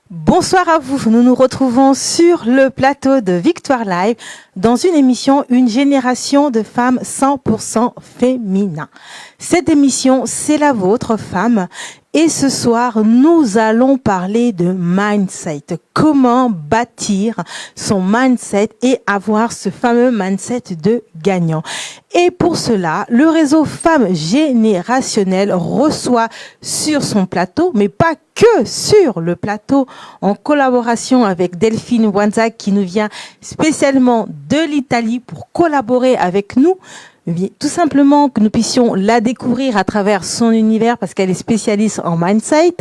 Bonsoir à vous, nous nous retrouvons sur le plateau de Victoire Live dans une émission Une génération de femmes 100% féminin. Cette émission, c'est la vôtre, femmes. Et ce soir, nous allons parler de mindset. Comment bâtir son mindset et avoir ce fameux mindset de gagnant. Et pour cela, le réseau Femmes Générationnelles reçoit sur son plateau, mais pas que sur le plateau, en collaboration avec Delphine Wanzak qui nous vient spécialement de l'Italie pour collaborer avec nous. Tout simplement que nous puissions la découvrir à travers son univers parce qu'elle est spécialiste en mindset,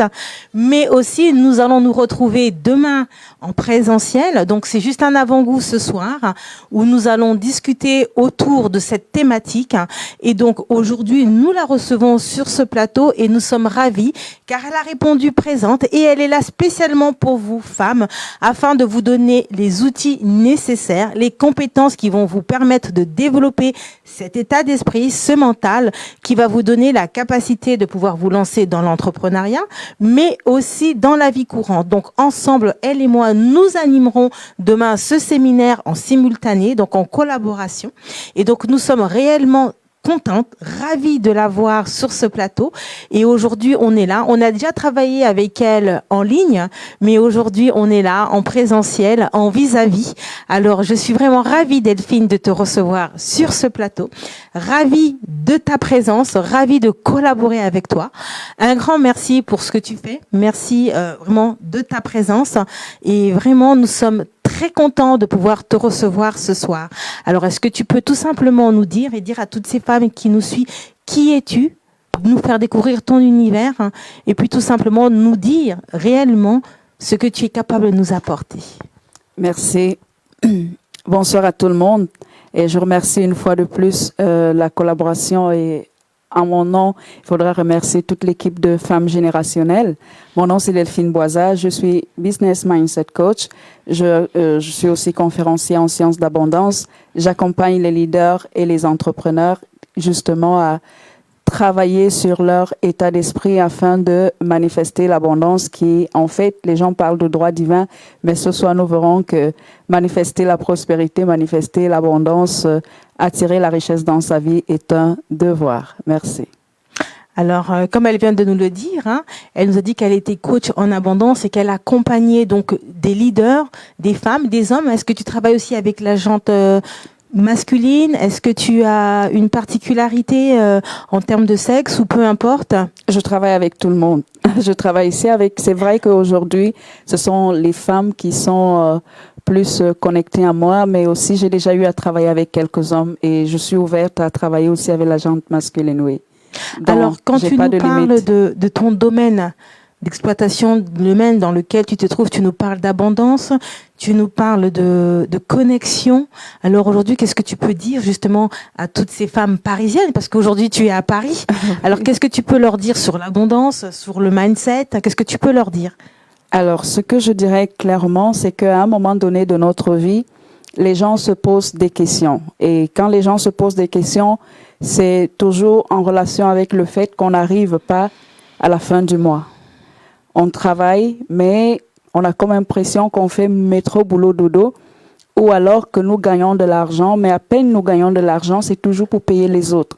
mais aussi nous allons nous retrouver demain en présentiel. Donc c'est juste un avant-goût ce soir où nous allons discuter autour de cette thématique. Et donc aujourd'hui nous la recevons sur ce plateau et nous sommes ravis car elle a répondu présente et elle est là spécialement pour vous femmes afin de vous donner les outils nécessaires, les compétences qui vont vous permettre de développer cet état d'esprit, ce mental qui va vous donner la capacité de pouvoir vous lancer dans l'entrepreneuriat, mais aussi dans la vie courante. Donc ensemble, elle et moi, nous animerons demain ce séminaire en simultané, donc en collaboration. Et donc nous sommes réellement contente, ravie de la voir sur ce plateau. Et aujourd'hui, on est là. On a déjà travaillé avec elle en ligne, mais aujourd'hui, on est là en présentiel, en vis-à-vis. Alors, je suis vraiment ravie, Delphine, de te recevoir sur ce plateau. Ravie de ta présence, ravie de collaborer avec toi. Un grand merci pour ce que tu fais. Merci vraiment de ta présence. Et vraiment, nous sommes très content de pouvoir te recevoir ce soir. Alors, est-ce que tu peux tout simplement nous dire et dire à toutes ces femmes qui nous suivent, qui es-tu, nous faire découvrir ton univers et puis tout simplement nous dire réellement ce que tu es capable de nous apporter. Merci. Bonsoir à tout le monde et je remercie une fois de plus la collaboration et en mon nom, il faudra remercier toute l'équipe de Femmes Générationnelles. Mon nom, c'est Delphine Boisa. Je suis Business Mindset Coach. Je suis aussi conférencier en sciences d'abondance. J'accompagne les leaders et les entrepreneurs justement à travailler sur leur état d'esprit afin de manifester l'abondance qui, en fait, les gens parlent de droit divin, mais ce soir, nous verrons que manifester la prospérité, manifester l'abondance, attirer la richesse dans sa vie est un devoir. Merci. Alors, comme elle vient de nous le dire, elle nous a dit qu'elle était coach en abondance et qu'elle accompagnait donc des leaders, des femmes, des hommes. Est-ce que tu travailles aussi avec la gente masculine? Est-ce que tu as une particularité en termes de sexe ou peu importe? Je travaille avec tout le monde. Je travaille ici avec... C'est vrai qu'aujourd'hui, ce sont les femmes qui sont plus connectées à moi, mais aussi j'ai déjà eu à travailler avec quelques hommes et je suis ouverte à travailler aussi avec la gente masculine, oui. Donc, alors, quand tu nous parles de ton domaine d'exploitation, le domaine dans lequel tu te trouves, tu nous parles d'abondance, tu nous parles de connexion. Alors aujourd'hui, qu'est-ce que tu peux dire justement à toutes ces femmes parisiennes? Parce qu'aujourd'hui, tu es à Paris. Alors, qu'est-ce que tu peux leur dire sur l'abondance, sur le mindset? Qu'est-ce que tu peux leur dire? Alors, ce que je dirais clairement, c'est qu'à un moment donné de notre vie, les gens se posent des questions. Et quand les gens se posent des questions, c'est toujours en relation avec le fait qu'on n'arrive pas à la fin du mois. On travaille, mais on a comme impression qu'on fait métro, boulot, dodo, ou alors que nous gagnons de l'argent, mais à peine nous gagnons de l'argent, c'est toujours pour payer les autres.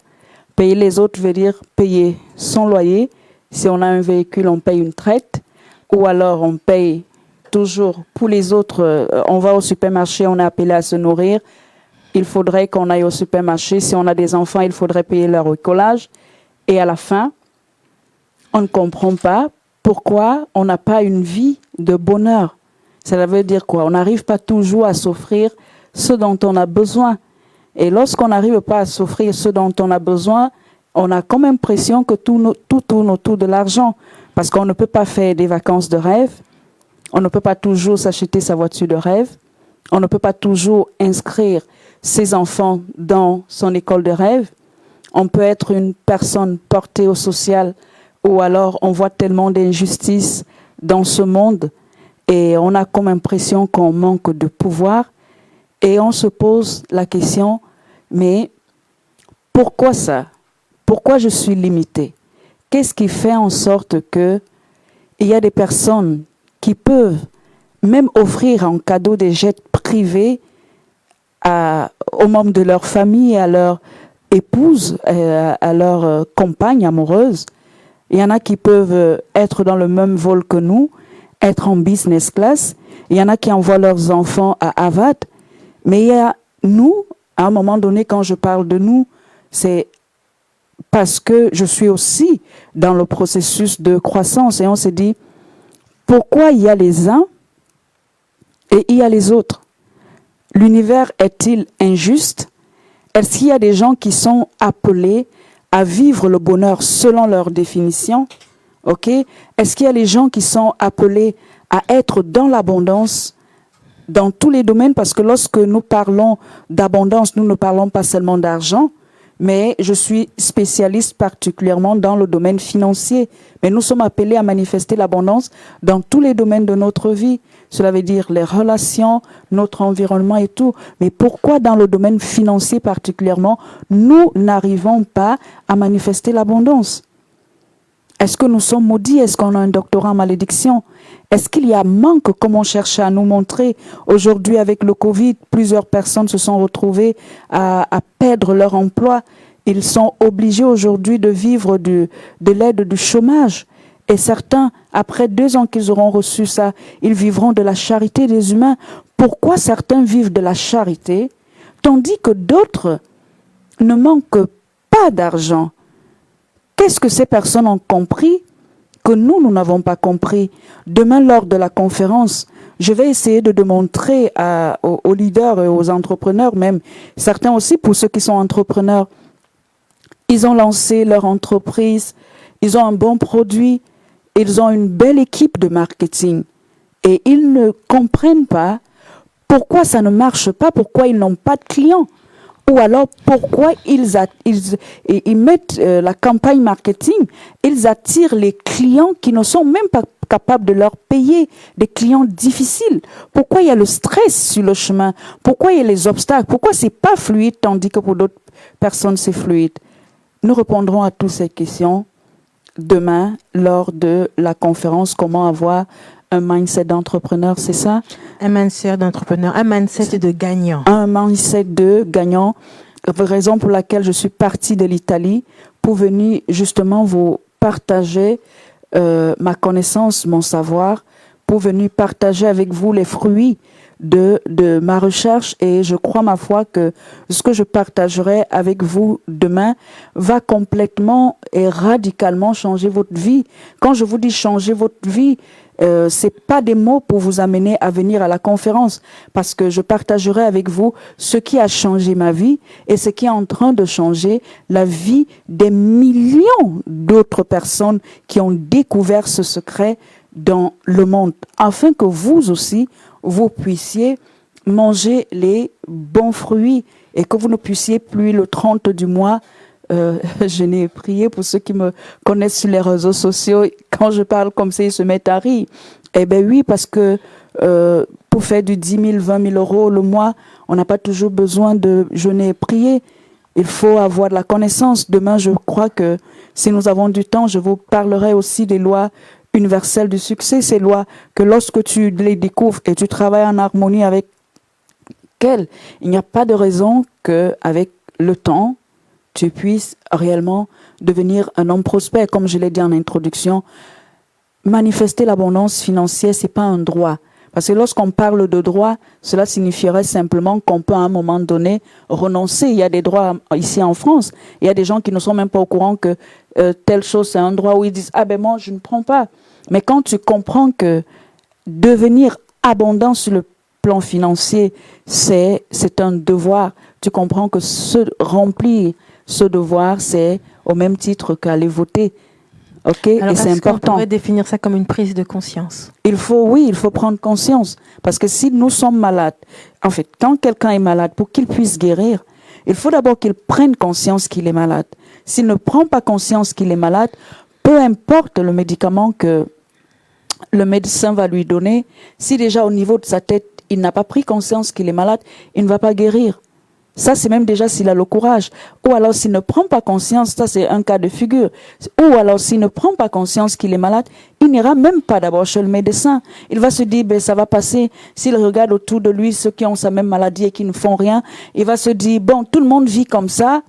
Payer les autres veut dire payer son loyer. Si on a un véhicule, on paye une traite, ou alors on paye toujours pour les autres. On va au supermarché, on est appelé à se nourrir. Il faudrait qu'on aille au supermarché. Si on a des enfants, il faudrait payer leur écolage. Et à la fin, on ne comprend pas pourquoi on n'a pas une vie de bonheur. Ça veut dire quoi? On n'arrive pas toujours à s'offrir ce dont on a besoin. Et lorsqu'on n'arrive pas à s'offrir ce dont on a besoin, on a comme impression que tout tourne autour de l'argent. Parce qu'on ne peut pas faire des vacances de rêve. On ne peut pas toujours s'acheter sa voiture de rêve. On ne peut pas toujours inscrire ses enfants dans son école de rêve. On peut être une personne portée au social ou alors on voit tellement d'injustices dans ce monde et on a comme impression qu'on manque de pouvoir et on se pose la question, mais pourquoi ça? Pourquoi je suis limitée? Qu'est-ce qui fait en sorte que il y a des personnes qui peuvent même offrir en cadeau des jets privés aux membres de leur famille, à leur épouse, à leur compagne amoureuse. Il y en a qui peuvent être dans le même vol que nous, être en business class. Il y en a qui envoient leurs enfants à Harvard. Mais il y a nous, à un moment donné, quand je parle de nous, c'est parce que je suis aussi dans le processus de croissance. Et on s'est dit, pourquoi il y a les uns et il y a les autres? L'univers est-il injuste? Est-ce qu'il y a des gens qui sont appelés à vivre le bonheur selon leur définition? Ok? Est-ce qu'il y a les gens qui sont appelés à être dans l'abondance dans tous les domaines? Parce que lorsque nous parlons d'abondance, nous ne parlons pas seulement d'argent, mais je suis spécialiste particulièrement dans le domaine financier. Mais nous sommes appelés à manifester l'abondance dans tous les domaines de notre vie. Cela veut dire les relations, notre environnement et tout. Mais pourquoi dans le domaine financier particulièrement, nous n'arrivons pas à manifester l'abondance? Est-ce que nous sommes maudits? Est-ce qu'on a un doctorat en malédiction? Est-ce qu'il y a manque, comme on cherche à nous montrer? Aujourd'hui, avec le Covid, plusieurs personnes se sont retrouvées à perdre leur emploi. Ils sont obligés aujourd'hui de vivre de l'aide du chômage. Et certains, après 2 ans qu'ils auront reçu ça, ils vivront de la charité des humains. Pourquoi certains vivent de la charité, tandis que d'autres ne manquent pas d'argent? Qu'est-ce que ces personnes ont compris que nous n'avons pas compris? Demain, lors de la conférence, je vais essayer de démontrer aux leaders et aux entrepreneurs, même certains aussi, pour ceux qui sont entrepreneurs, ils ont lancé leur entreprise, ils ont un bon produit, ils ont une belle équipe de marketing et ils ne comprennent pas pourquoi ça ne marche pas, pourquoi ils n'ont pas de clients. Ou alors, pourquoi ils mettent la campagne marketing, ils attirent les clients qui ne sont même pas capables de leur payer, des clients difficiles. Pourquoi il y a le stress sur le chemin? Pourquoi il y a les obstacles? Pourquoi c'est pas fluide tandis que pour d'autres personnes c'est fluide? Nous répondrons à toutes ces questions demain lors de la conférence Comment avoir un mindset d'entrepreneur, c'est ça? Un mindset d'entrepreneur, un mindset de gagnant. Un mindset de gagnant, raison pour laquelle je suis partie de l'Italie pour venir justement vous partager ma connaissance, mon savoir, pour venir partager avec vous les fruits de ma recherche. Et je crois, ma foi, que ce que je partagerai avec vous demain va complètement et radicalement changer votre vie. Quand je vous dis changer votre vie, c'est pas des mots pour vous amener à venir à la conférence, parce que je partagerai avec vous ce qui a changé ma vie et ce qui est en train de changer la vie des millions d'autres personnes qui ont découvert ce secret dans le monde, afin que vous aussi, vous puissiez manger les bons fruits et que vous ne puissiez plus le 30 du mois. Je n'ai prié pour ceux qui me connaissent sur les réseaux sociaux. Quand je parle comme ça, ils se mettent à rire. Eh bien oui, parce que pour faire du 10 000, 20 000 euros le mois, on n'a pas toujours besoin de jeûner et prier. Il faut avoir de la connaissance. Demain, je crois que si nous avons du temps, je vous parlerai aussi des lois universelles du succès. Ces lois que lorsque tu les découvres et tu travailles en harmonie avec elles, il n'y a pas de raison qu'avec le temps, tu puisses réellement devenir un homme prospère. Comme je l'ai dit en introduction, manifester l'abondance financière, c'est pas un droit. Parce que lorsqu'on parle de droit, cela signifierait simplement qu'on peut à un moment donné renoncer. Il y a des droits ici en France. Il y a des gens qui ne sont même pas au courant que telle chose c'est un droit, où ils disent « Ah ben moi je ne prends pas ». Mais quand tu comprends que devenir abondant sur le plan financier, c'est un devoir, tu comprends que se remplir ce devoir, c'est au même titre qu'aller voter. Ok? Alors, et c'est important. On pourrait définir ça comme une prise de conscience? Il faut prendre conscience. Parce que si nous sommes malades, en fait, quand quelqu'un est malade, pour qu'il puisse guérir, il faut d'abord qu'il prenne conscience qu'il est malade. S'il ne prend pas conscience qu'il est malade, peu importe le médicament que le médecin va lui donner, si déjà au niveau de sa tête, il n'a pas pris conscience qu'il est malade, il ne va pas guérir. Ça, c'est même déjà s'il a le courage. Ou alors s'il ne prend pas conscience, ça c'est un cas de figure. Ou alors s'il ne prend pas conscience qu'il est malade, il n'ira même pas d'abord chez le médecin. Il va se dire, ben, ça va passer. S'il regarde autour de lui ceux qui ont sa même maladie et qui ne font rien, il va se dire, bon, tout le monde vit comme ça.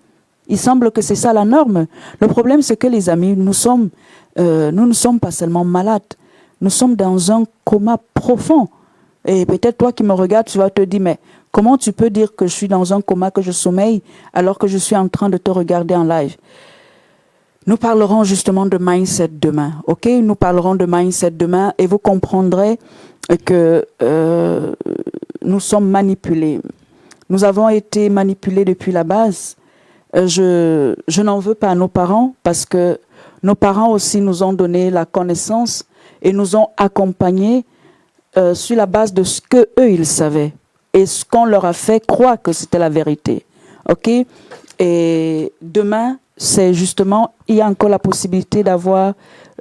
Il semble que c'est ça la norme. Le problème, c'est que les amis, nous ne sommes pas seulement malades. Nous sommes dans un coma profond. Et peut-être toi qui me regardes, tu vas te dire, mais comment tu peux dire que je suis dans un coma, que je sommeille, alors que je suis en train de te regarder en live? Nous parlerons justement de mindset demain, ok? Nous parlerons de mindset demain et vous comprendrez que nous sommes manipulés. Nous avons été manipulés depuis la base. Je n'en veux pas à nos parents parce que nos parents aussi nous ont donné la connaissance et nous ont accompagnés sur la base de ce que eux ils savaient et ce qu'on leur a fait croire que c'était la vérité. Ok? Et demain, c'est justement, il y a encore la possibilité d'avoir.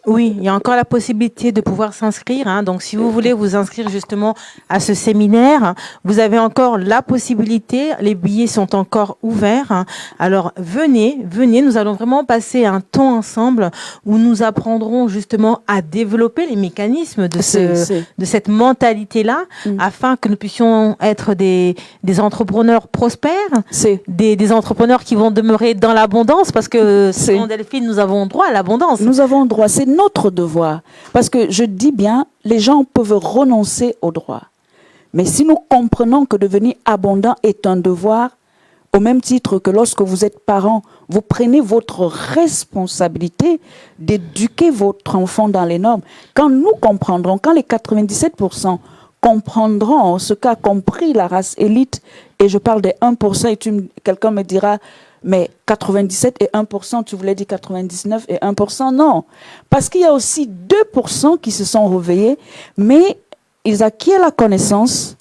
Oui, il y a encore la possibilité de pouvoir s'inscrire. Hein. Donc, si vous voulez vous inscrire justement à ce séminaire, vous avez encore la possibilité. Les billets sont encore ouverts. Hein. Alors, venez. Nous allons vraiment passer un temps ensemble où nous apprendrons justement à développer les mécanismes de cette mentalité-là, afin que nous puissions être des entrepreneurs prospères, des entrepreneurs qui vont demeurer dans l'abondance, parce que selon Delphine, nous avons droit à l'abondance. Nous avons droit. C'est notre devoir. Parce que je dis bien, les gens peuvent renoncer au droit. Mais si nous comprenons que devenir abondant est un devoir, au même titre que lorsque vous êtes parent, vous prenez votre responsabilité d'éduquer votre enfant dans les normes. Quand nous comprendrons, quand les 97% comprendront ce qu'a compris la race élite, et je parle des 1%, et quelqu'un me dira, mais 97 et 1%, tu voulais dire 99 et 1%, non. Parce qu'il y a aussi 2% qui se sont réveillés, mais ils acquièrent la connaissance,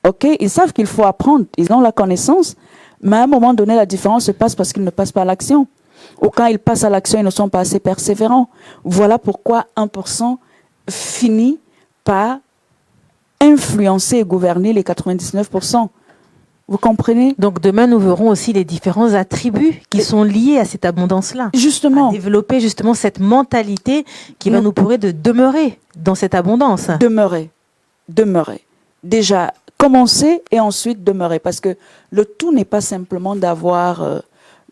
ok? Ils savent qu'il faut apprendre, ils ont la connaissance, mais à un moment donné, la différence se passe parce qu'ils ne passent pas à l'action. Ou quand ils passent à l'action, ils ne sont pas assez persévérants. Voilà pourquoi 1% finit par influencer et gouverner les 99%. Vous comprenez? Donc demain, nous verrons aussi les différents attributs qui sont liés à cette abondance-là. Justement. À développer justement cette mentalité qui va nous permettre de demeurer dans cette abondance. Demeurer. Déjà, commencer et ensuite demeurer. Parce que le tout n'est pas simplement d'avoir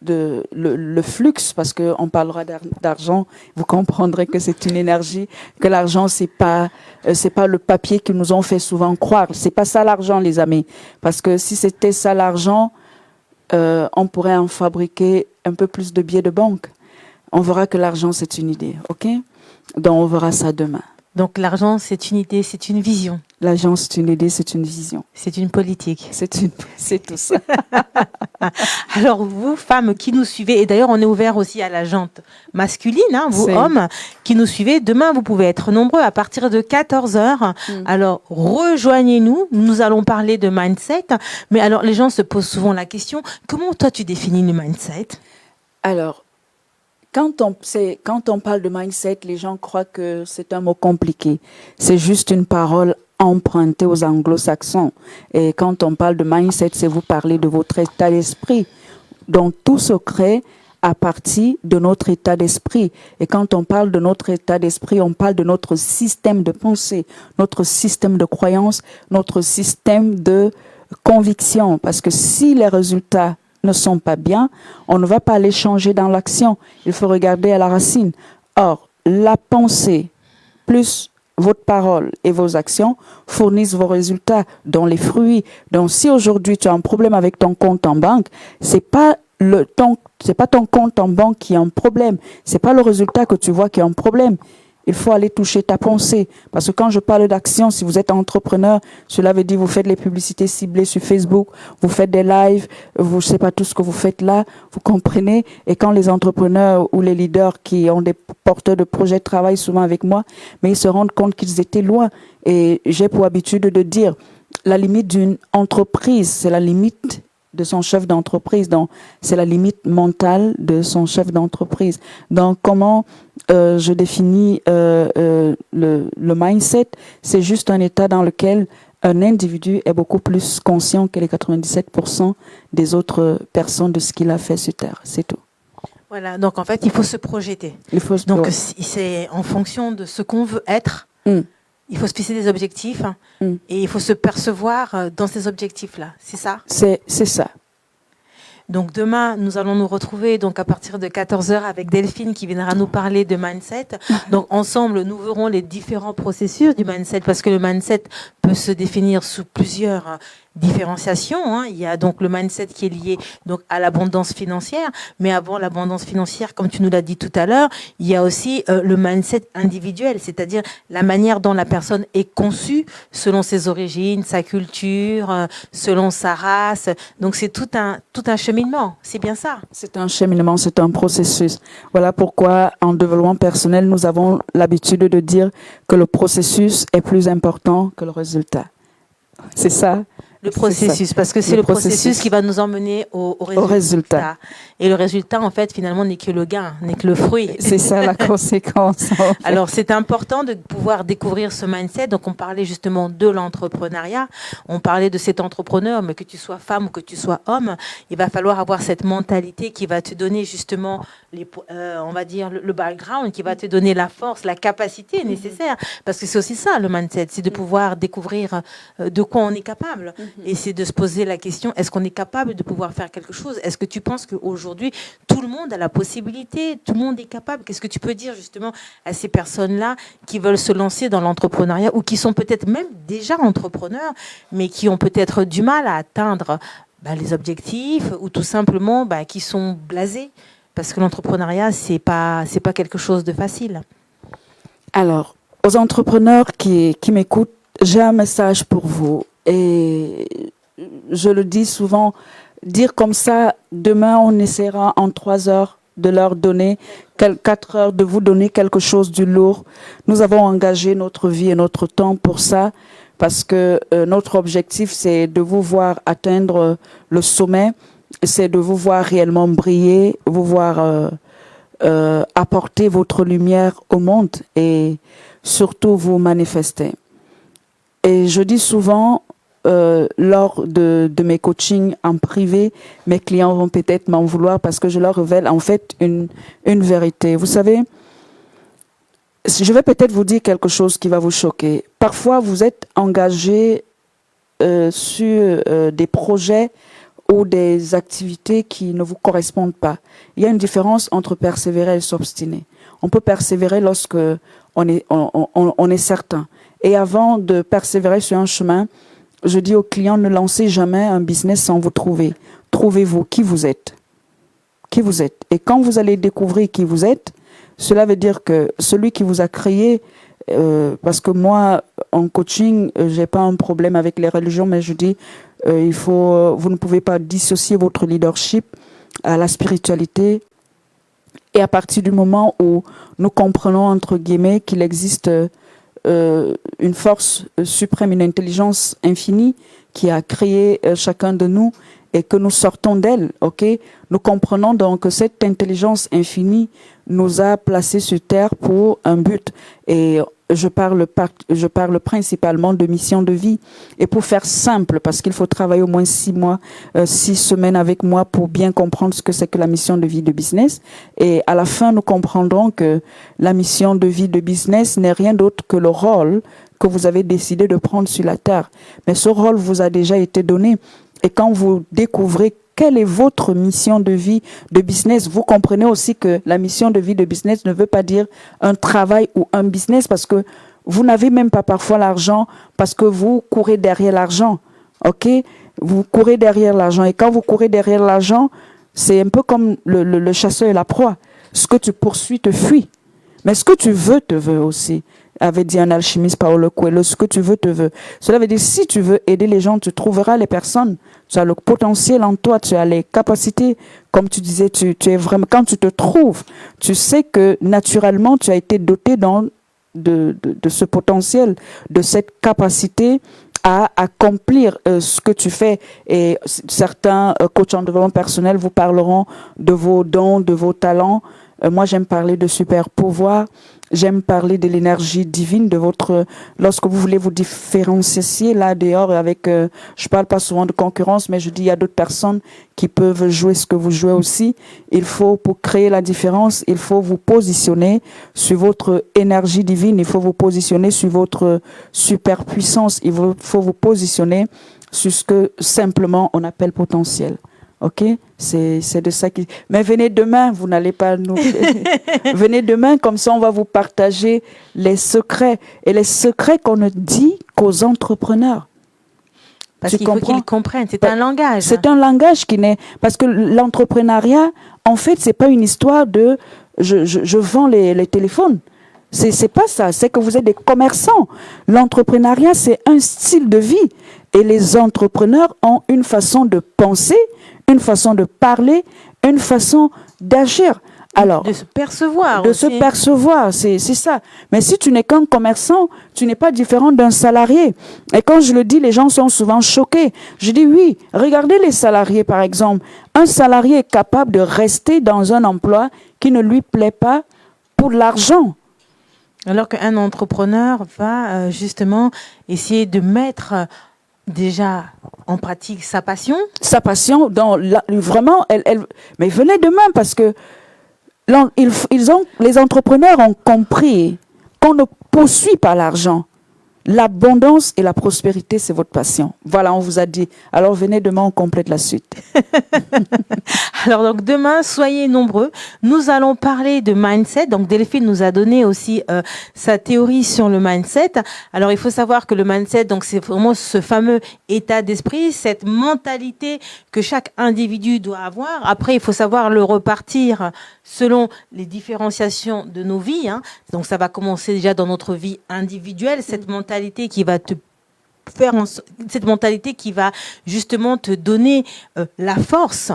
le flux, parce qu'on parlera d'argent, vous comprendrez que c'est une énergie, que l'argent c'est pas le papier qu'ils nous ont fait souvent croire. C'est pas ça l'argent, les amis. Parce que si c'était ça l'argent, on pourrait en fabriquer un peu plus de billets de banque. On verra que l'argent c'est une idée, ok? Donc on verra ça demain. Donc l'argent c'est une idée, c'est une vision. L'argent c'est une idée, c'est une vision. C'est une politique. C'est tout ça. Alors vous, femmes qui nous suivez, et d'ailleurs on est ouvert aussi à la gente masculine, hein, vous hommes qui nous suivez, demain vous pouvez être nombreux à partir de 14h. Alors rejoignez-nous, nous allons parler de mindset. Mais alors les gens se posent souvent la question, comment toi tu définis le mindset? Alors, quand on parle de mindset, les gens croient que c'est un mot compliqué. C'est juste une parole empruntée aux anglo-saxons. Et quand on parle de mindset, c'est vous parler de votre état d'esprit. Donc tout se crée à partir de notre état d'esprit. Et quand on parle de notre état d'esprit, on parle de notre système de pensée, notre système de croyance, notre système de conviction. Parce que si les résultats ne sont pas bien, on ne va pas les changer dans l'action. Il faut regarder à la racine. Or, la pensée plus votre parole et vos actions fournissent vos résultats, dont les fruits. Donc, si aujourd'hui tu as un problème avec ton compte en banque, c'est pas ton compte en banque qui a un problème. C'est pas le résultat que tu vois qui a un problème. Il faut aller toucher ta pensée. Parce que quand je parle d'action, si vous êtes entrepreneur, cela veut dire vous faites les publicités ciblées sur Facebook, vous faites des lives, vous ne savez pas tout ce que vous faites là, vous comprenez. Et quand les entrepreneurs ou les leaders qui ont des porteurs de projets travaillent souvent avec moi, mais ils se rendent compte qu'ils étaient loin. Et j'ai pour habitude de dire, la limite d'une entreprise, c'est la limite de son chef d'entreprise. Donc, c'est la limite mentale de son chef d'entreprise. Donc, comment je définis le mindset? C'est juste un état dans lequel un individu est beaucoup plus conscient que les 97% des autres personnes de ce qu'il a fait sur Terre. C'est tout. Voilà, donc en fait, il faut se projeter. Donc c'est en fonction de ce qu'on veut être, il faut se fixer des objectifs et il faut se percevoir dans ces objectifs-là. C'est ça? C'est ça. Donc demain, nous allons nous retrouver donc à partir de 14h avec Delphine qui viendra nous parler de mindset. Donc ensemble, nous verrons les différents processus du mindset parce que le mindset peut se définir sous plusieurs différenciation. Il y a donc le mindset qui est lié donc à l'abondance financière, mais avant l'abondance financière, comme tu nous l'as dit tout à l'heure, il y a aussi le mindset individuel, c'est-à-dire la manière dont la personne est conçue selon ses origines, sa culture, selon sa race. Donc c'est tout un cheminement, c'est bien ça. C'est un cheminement, c'est un processus. Voilà pourquoi en développement personnel, nous avons l'habitude de dire que le processus est plus important que le résultat. C'est ça. Le processus, parce que c'est le processus qui va nous emmener au résultat. Et le résultat, en fait, finalement, n'est que le gain, n'est que le fruit. C'est ça la conséquence. En fait. Alors, c'est important de pouvoir découvrir ce mindset. Donc, on parlait justement de l'entrepreneuriat. On parlait de cet entrepreneur, mais que tu sois femme ou que tu sois homme, il va falloir avoir cette mentalité qui va te donner justement, on va dire, le background, qui va te donner la force, la capacité nécessaire. Parce que c'est aussi ça, le mindset, c'est de pouvoir découvrir de quoi on est capable. Et c'est de se poser la question, est-ce qu'on est capable de pouvoir faire quelque chose? Est-ce que tu penses qu'aujourd'hui, tout le monde a la possibilité, tout le monde est capable? Qu'est-ce que tu peux dire justement à ces personnes-là qui veulent se lancer dans l'entrepreneuriat ou qui sont peut-être même déjà entrepreneurs, mais qui ont peut-être du mal à atteindre les objectifs ou tout simplement qui sont blasés? Parce que l'entrepreneuriat, c'est pas quelque chose de facile. Alors, aux entrepreneurs qui m'écoutent, j'ai un message pour vous. Et je le dis souvent, dire comme ça, demain on essaiera en 3 heures de leur donner, 4 heures de vous donner quelque chose du lourd. Nous avons engagé notre vie et notre temps pour ça, parce que notre objectif c'est de vous voir atteindre le sommet, c'est de vous voir réellement briller, vous voir apporter votre lumière au monde et surtout vous manifester. Et je dis souvent, lors de mes coachings en privé, mes clients vont peut-être m'en vouloir parce que je leur révèle en fait une vérité. Vous savez, je vais peut-être vous dire quelque chose qui va vous choquer. Parfois, vous êtes engagé sur des projets ou des activités qui ne vous correspondent pas. Il y a une différence entre persévérer et s'obstiner. On peut persévérer lorsque on est certain. Et avant de persévérer sur un chemin, je dis aux clients, ne lancez jamais un business sans vous trouver. Trouvez-vous qui vous êtes. Qui vous êtes. Et quand vous allez découvrir qui vous êtes, cela veut dire que celui qui vous a créé, parce que moi, en coaching, j'ai pas un problème avec les religions, mais je dis, vous ne pouvez pas dissocier votre leadership à la spiritualité. Et à partir du moment où nous comprenons, entre guillemets, qu'il existe une force suprême, une intelligence infinie qui a créé chacun de nous et que nous sortons d'elle, ok? Nous comprenons donc que cette intelligence infinie nous a placés sur Terre pour un but. Et je parle principalement de mission de vie. Et pour faire simple, parce qu'il faut travailler au moins 6 semaines avec moi pour bien comprendre ce que c'est que la mission de vie de business. Et à la fin, nous comprendrons que la mission de vie de business n'est rien d'autre que le rôle que vous avez décidé de prendre sur la Terre. Mais ce rôle vous a déjà été donné. Et quand vous découvrez quelle est votre mission de vie de business, vous comprenez aussi que la mission de vie de business ne veut pas dire un travail ou un business parce que vous n'avez même pas parfois l'argent parce que vous courez derrière l'argent. Ok? Vous courez derrière l'argent. Et quand vous courez derrière l'argent, c'est un peu comme le chasseur et la proie. Ce que tu poursuis te fuit. Mais ce que tu veux te veut aussi. Avait dit un alchimiste, Paulo Coelho, ce que tu veux te veut. Cela veut dire, si tu veux aider les gens, tu trouveras les personnes. Tu as le potentiel en toi, tu as les capacités. Comme tu disais, tu es vraiment, quand tu te trouves, tu sais que naturellement, tu as été doté de ce potentiel, de cette capacité à accomplir ce que tu fais. Et certains coachs en développement personnel vous parleront de vos dons, de vos talents. Moi, j'aime parler de super pouvoir. J'aime parler de l'énergie divine de votre. Lorsque vous voulez vous différencier là dehors avec. Je parle pas souvent de concurrence, mais je dis il y a d'autres personnes qui peuvent jouer ce que vous jouez aussi. Il faut, pour créer la différence, il faut vous positionner sur votre énergie divine. Il faut vous positionner sur votre superpuissance. Il faut vous positionner sur ce que simplement on appelle potentiel. Ok, c'est de ça qui. Mais venez demain, vous n'allez pas nous. Venez demain, comme ça on va vous partager les secrets et les secrets qu'on ne dit qu'aux entrepreneurs. Parce qu'il faut qu'ils comprennent. C'est un langage. C'est un langage qui n'est parce que l'entrepreneuriat, en fait, c'est pas une histoire de je vends les téléphones. C'est pas ça. C'est que vous êtes des commerçants. L'entrepreneuriat, c'est un style de vie. Et les entrepreneurs ont une façon de penser, une façon de parler, une façon d'agir. Alors, de se percevoir. De se percevoir, c'est ça. Mais si tu n'es qu'un commerçant, tu n'es pas différent d'un salarié. Et quand je le dis, les gens sont souvent choqués. Je dis oui, regardez les salariés par exemple. Un salarié est capable de rester dans un emploi qui ne lui plaît pas pour l'argent. Alors qu'un entrepreneur va justement essayer de mettre déjà en pratique sa passion. Sa passion, vraiment, mais venez demain parce que les entrepreneurs ont compris qu'on ne poursuit pas l'argent. L'abondance et la prospérité, c'est votre passion. Voilà, on vous a dit. Alors venez demain, on complète la suite. Alors donc demain, soyez nombreux. Nous allons parler de mindset. Donc Delphine nous a donné aussi sa théorie sur le mindset. Alors il faut savoir que le mindset, donc c'est vraiment ce fameux état d'esprit, cette mentalité que chaque individu doit avoir. Après, il faut savoir le repartir selon les différenciations de nos vies. Donc ça va commencer déjà dans notre vie individuelle, cette mentalité qui va te faire cette mentalité qui va justement te donner la force,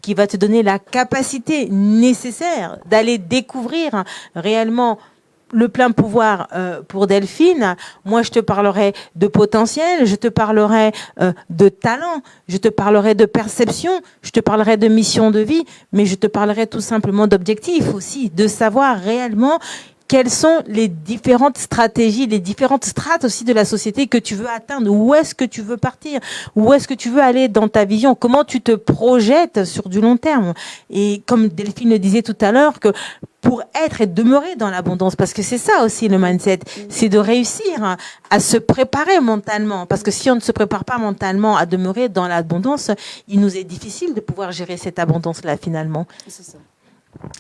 qui va te donner la capacité nécessaire d'aller découvrir réellement le plein pouvoir pour Delphine. Moi, je te parlerai de potentiel, je te parlerai de talent, je te parlerai de perception, je te parlerai de mission de vie, mais je te parlerai tout simplement d'objectifs aussi, de savoir réellement quelles sont les différentes stratégies, les différentes strates aussi de la société que tu veux atteindre? Où est-ce que tu veux partir? Où est-ce que tu veux aller dans ta vision? Comment tu te projettes sur du long terme? Et comme Delphine le disait tout à l'heure, que pour être et demeurer dans l'abondance, parce que c'est ça aussi le mindset, c'est de réussir à se préparer mentalement. Parce que si on ne se prépare pas mentalement à demeurer dans l'abondance, il nous est difficile de pouvoir gérer cette abondance-là finalement. C'est ça.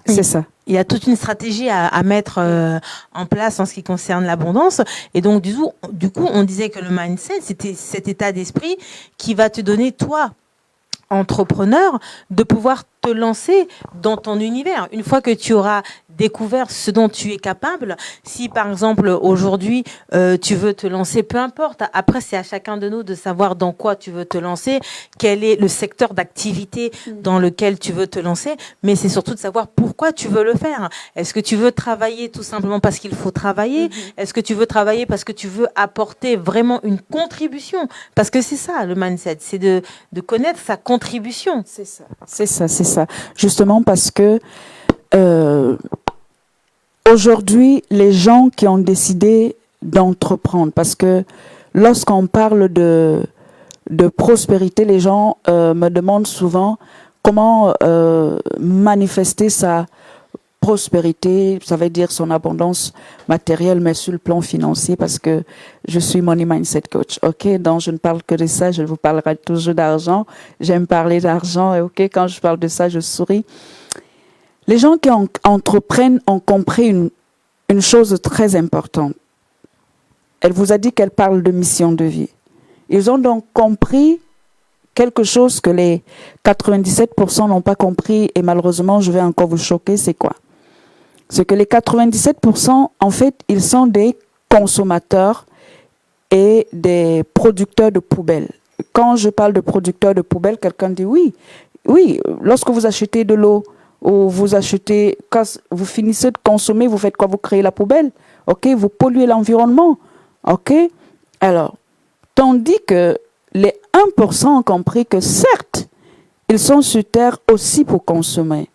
C'est ça. Il y a toute une stratégie à mettre en place en ce qui concerne l'abondance. Et donc, du coup, on disait que le mindset, c'était cet état d'esprit qui va te donner, toi, entrepreneur, de pouvoir te lancer dans ton univers. Une fois que tu auras découvert ce dont tu es capable, si par exemple aujourd'hui tu veux te lancer, peu importe, après c'est à chacun de nous de savoir dans quoi tu veux te lancer, quel est le secteur d'activité dans lequel tu veux te lancer, mais c'est surtout de savoir pourquoi tu veux le faire. Est-ce que tu veux travailler tout simplement parce qu'il faut travailler? Est-ce que tu veux travailler parce que tu veux apporter vraiment une contribution? Parce que c'est ça le mindset, c'est de connaître sa contribution. C'est ça. C'est ça, c'est ça. Justement parce que aujourd'hui, les gens qui ont décidé d'entreprendre, parce que lorsqu'on parle de prospérité, les gens me demandent souvent comment manifester sa prospérité, ça veut dire son abondance matérielle, mais sur le plan financier, parce que je suis Money Mindset Coach, ok? Donc, je ne parle que de ça, je vous parlerai toujours d'argent. J'aime parler d'argent, et ok, quand je parle de ça, je souris. Les gens qui entreprennent ont compris une chose très importante. Elle vous a dit qu'elle parle de mission de vie. Ils ont donc compris quelque chose que les 97% n'ont pas compris, et malheureusement, je vais encore vous choquer, c'est quoi? C'est que les 97%, en fait, ils sont des consommateurs et des producteurs de poubelles. Quand je parle de producteurs de poubelles, quelqu'un dit oui, lorsque vous achetez de l'eau, ou vous achetez, quand vous finissez de consommer, vous faites quoi? Vous créez la poubelle, ok? Vous polluez l'environnement, ok? Alors, tandis que les 1% ont compris que certes, ils sont sur Terre aussi pour consommer.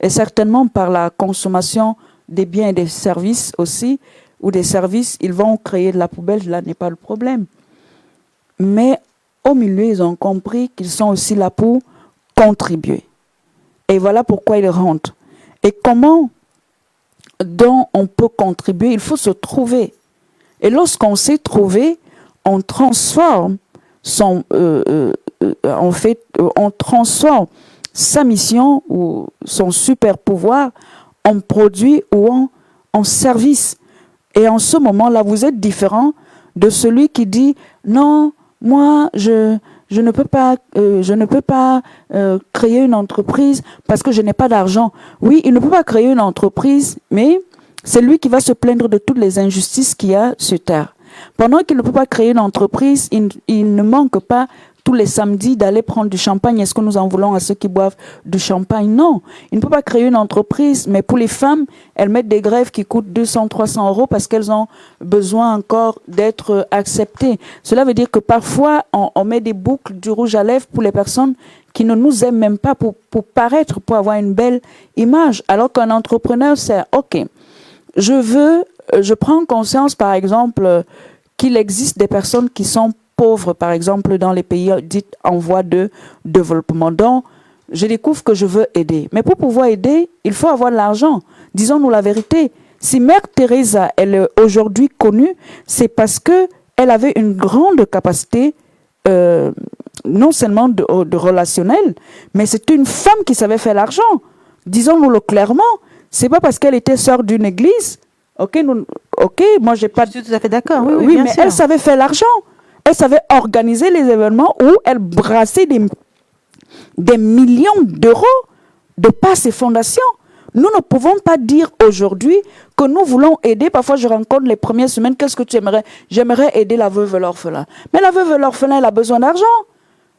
et certainement par la consommation des biens et des services aussi, ou des services, ils vont créer de la poubelle, là n'est pas le problème. Mais au milieu, ils ont compris qu'ils sont aussi là pour contribuer. Et voilà pourquoi ils rentrent. Et comment donc on peut contribuer? Il faut se trouver. Et lorsqu'on s'est trouvé, on transforme on transforme sa mission ou son super pouvoir en produit ou en service. Et en ce moment-là, vous êtes différent de celui qui dit non, moi je ne peux pas créer une entreprise parce que je n'ai pas d'argent. Oui, il ne peut pas créer une entreprise, mais c'est lui qui va se plaindre de toutes les injustices qu'il y a sur terre. Pendant qu'il ne peut pas créer une entreprise, il ne manque pas tous les samedis d'aller prendre du champagne. Est-ce que nous en voulons à ceux qui boivent du champagne? Non. Il ne peut pas créer une entreprise, mais pour les femmes, elles mettent des grèves qui coûtent 200, 300 euros parce qu'elles ont besoin encore d'être acceptées. Cela veut dire que parfois, on met des boucles du rouge à lèvres pour les personnes qui ne nous aiment même pas pour paraître, pour avoir une belle image. Alors qu'un entrepreneur, c'est OK. Je prends conscience, par exemple, qu'il existe des personnes qui sont pauvres, par exemple, dans les pays dits en voie de développement. Donc, je découvre que je veux aider. Mais pour pouvoir aider, il faut avoir de l'argent. Disons-nous la vérité. Si Mère Teresa, elle est aujourd'hui connue, c'est parce qu'elle avait une grande capacité, non seulement de relationnel, mais c'était une femme qui savait faire l'argent. Disons-nous-le clairement. C'est pas parce qu'elle était sœur d'une église. Ok, moi j'ai pas. Je suis tout à fait d'accord. Oui, oui, bien mais sûr. elle savait faire l'argent. Elle savait organiser les événements où elle brassait des millions d'euros de par ses fondations. Nous ne pouvons pas dire aujourd'hui que nous voulons aider. Parfois, je rencontre les premières semaines. Qu'est-ce que tu aimerais? J'aimerais aider la veuve et l'orphelin. Mais la veuve et l'orphelin, elle a besoin d'argent.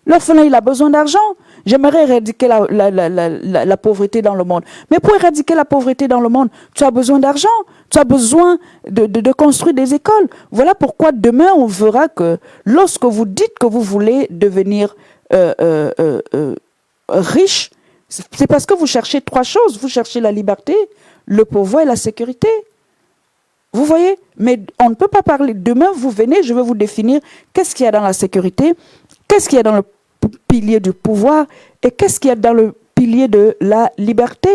L'orphelin, il a besoin d'argent. J'aimerais éradiquer la pauvreté dans le monde. Mais pour éradiquer la pauvreté dans le monde, tu as besoin d'argent. Tu as besoin de construire des écoles. Voilà pourquoi demain, on verra que lorsque vous dites que vous voulez devenir riche, c'est parce que vous cherchez trois choses. Vous cherchez la liberté, le pouvoir et la sécurité. Vous voyez? Mais on ne peut pas parler. Demain, vous venez, je vais vous définir qu'est-ce qu'il y a dans la sécurité, qu'est-ce qu'il y a dans le pilier du pouvoir et qu'est-ce qu'il y a dans le pilier de la liberté.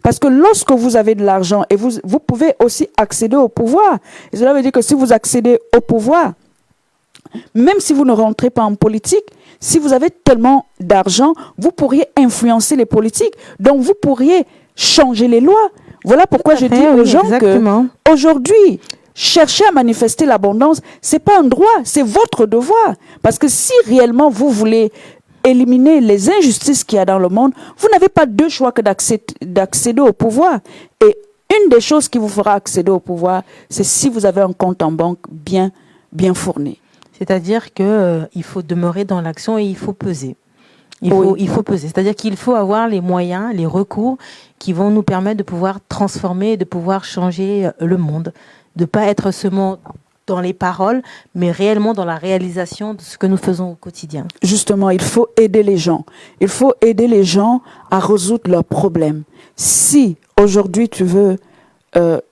Parce que lorsque vous avez de l'argent et vous pouvez aussi accéder au pouvoir. Et cela veut dire que si vous accédez au pouvoir, même si vous ne rentrez pas en politique, si vous avez tellement d'argent, vous pourriez influencer les politiques. Donc vous pourriez changer les lois. Voilà pourquoi je dis aux gens que aujourd'hui, chercher à manifester l'abondance, c'est pas un droit, c'est votre devoir. Parce que si réellement vous voulez éliminer les injustices qu'il y a dans le monde, vous n'avez pas deux choix que d'accéder au pouvoir. Et une des choses qui vous fera accéder au pouvoir, c'est si vous avez un compte en banque bien fourni. C'est-à-dire qu'il faut demeurer dans l'action et il faut peser. Il faut peser. C'est-à-dire qu'il faut avoir les moyens, les recours qui vont nous permettre de pouvoir transformer, de pouvoir changer le monde. De ne pas être seulement dans les paroles, mais réellement dans la réalisation de ce que nous faisons au quotidien. Justement, il faut aider les gens. Il faut aider les gens à résoudre leurs problèmes. Si aujourd'hui tu veux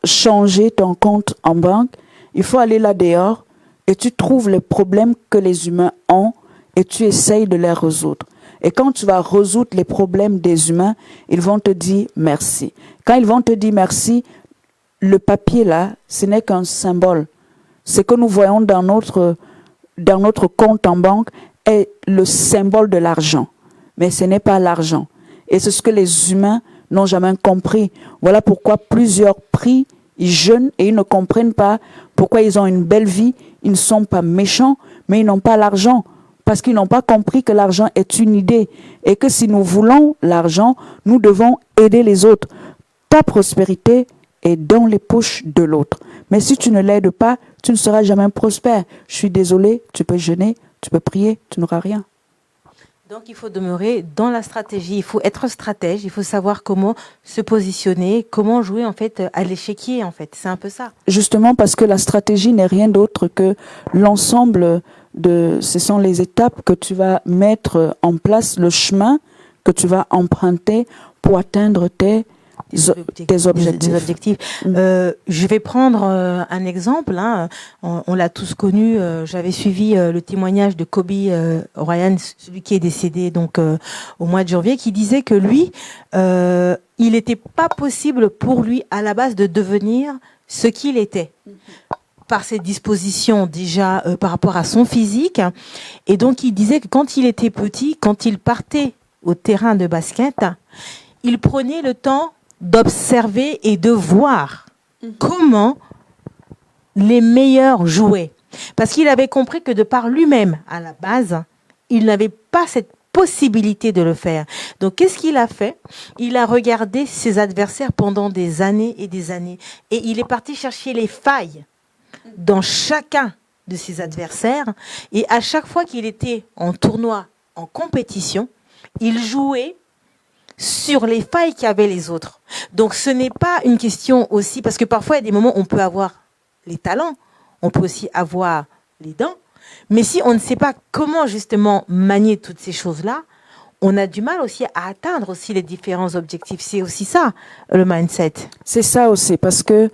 changer ton compte en banque, il faut aller là dehors et tu trouves les problèmes que les humains ont et tu essayes de les résoudre. Et quand tu vas résoudre les problèmes des humains, ils vont te dire merci. Quand ils vont te dire merci, le papier là, ce n'est qu'un symbole. Ce que nous voyons dans notre compte en banque est le symbole de l'argent. Mais ce n'est pas l'argent. Et c'est ce que les humains n'ont jamais compris. Voilà pourquoi plusieurs prient, ils jeûnent et ils ne comprennent pas pourquoi ils ont une belle vie. Ils ne sont pas méchants, mais ils n'ont pas l'argent. Parce qu'ils n'ont pas compris que l'argent est une idée. Et que si nous voulons l'argent, nous devons aider les autres. Ta prospérité est dans les poches de l'autre. Mais si tu ne l'aides pas, tu ne seras jamais prospère. Je suis désolée, tu peux jeûner, tu peux prier, tu n'auras rien. Donc il faut demeurer dans la stratégie, il faut être stratège, il faut savoir comment se positionner, comment jouer en fait à l'échiquier en fait. C'est un peu ça. Justement parce que la stratégie n'est rien d'autre que l'ensemble ce sont les étapes que tu vas mettre en place, le chemin que tu vas emprunter pour atteindre tes tes objectifs. Des objectifs. Je vais prendre un exemple. Hein. On l'a tous connu. J'avais suivi le témoignage de Kobe Bryant, celui qui est décédé donc au mois de janvier, qui disait que lui, il n'était pas possible pour lui à la base de devenir ce qu'il était. Par ses dispositions déjà par rapport à son physique. Et donc, il disait que quand il était petit, quand il partait au terrain de basket, il prenait le temps d'observer et de voir comment les meilleurs jouaient. Parce qu'il avait compris que de par lui-même, à la base, il n'avait pas cette possibilité de le faire. Donc, qu'est-ce qu'il a fait? Il a regardé ses adversaires pendant des années et des années. Et il est parti chercher les failles dans chacun de ses adversaires. Et à chaque fois qu'il était en tournoi, en compétition, il jouait sur les failles qu'avaient les autres. Donc ce n'est pas une question aussi, parce que parfois il y a des moments où on peut avoir les talents, on peut aussi avoir les dents, mais si on ne sait pas comment justement manier toutes ces choses-là, on a du mal aussi à atteindre aussi les différents objectifs. C'est aussi ça, le mindset. C'est ça aussi, parce que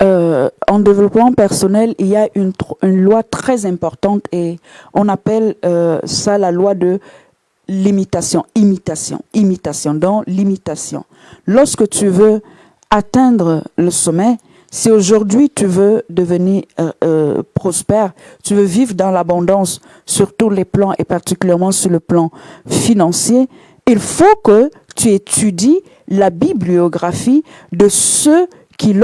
en développement personnel, il y a une loi très importante et on appelle ça la loi de l'imitation, donc l'imitation. Lorsque tu veux atteindre le sommet, si aujourd'hui tu veux devenir prospère, tu veux vivre dans l'abondance sur tous les plans et particulièrement sur le plan financier, il faut que tu étudies la bibliographie de ceux qui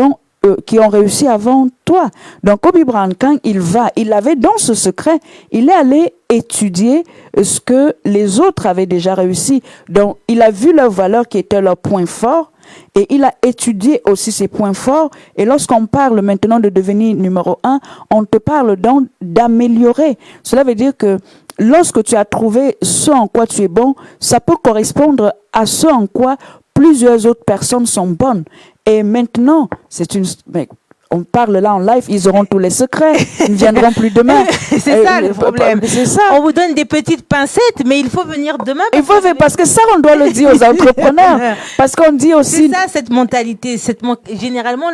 ont réussi avant toi. Donc, Kobe Bryant, quand il avait dans ce secret, il est allé étudier ce que les autres avaient déjà réussi. Donc, il a vu leurs valeurs qui étaient leurs points forts et il a étudié aussi ses points forts. Et lorsqu'on parle maintenant de devenir numéro 1, on te parle donc d'améliorer. Cela veut dire que lorsque tu as trouvé ce en quoi tu es bon, ça peut correspondre à ce en quoi plusieurs autres personnes sont bonnes. Et maintenant, on parle là en live, ils auront tous les secrets, ils ne viendront plus demain. C'est ça le problème. C'est ça. On vous donne des petites pincettes, mais il faut venir demain. Parce que ça, on doit le dire aux entrepreneurs. Parce qu'on dit aussi... C'est ça, cette mentalité. Généralement,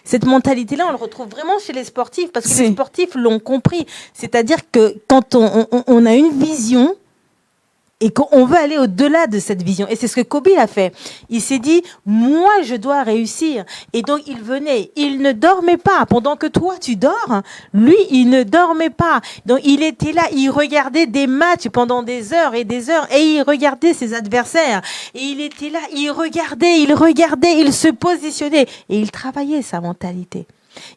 cette mentalité-là, on le retrouve vraiment chez les sportifs, parce que les sportifs l'ont compris. C'est-à-dire que quand on a une vision, et qu'on veut aller au-delà de cette vision. Et c'est ce que Kobe a fait. Il s'est dit, moi, je dois réussir. Et donc, il venait. Il ne dormait pas. Pendant que toi, tu dors, lui, il ne dormait pas. Donc, il était là. Il regardait des matchs pendant des heures et des heures. Et il regardait ses adversaires. Et il était là. Il regardait, il se positionnait. Et il travaillait sa mentalité.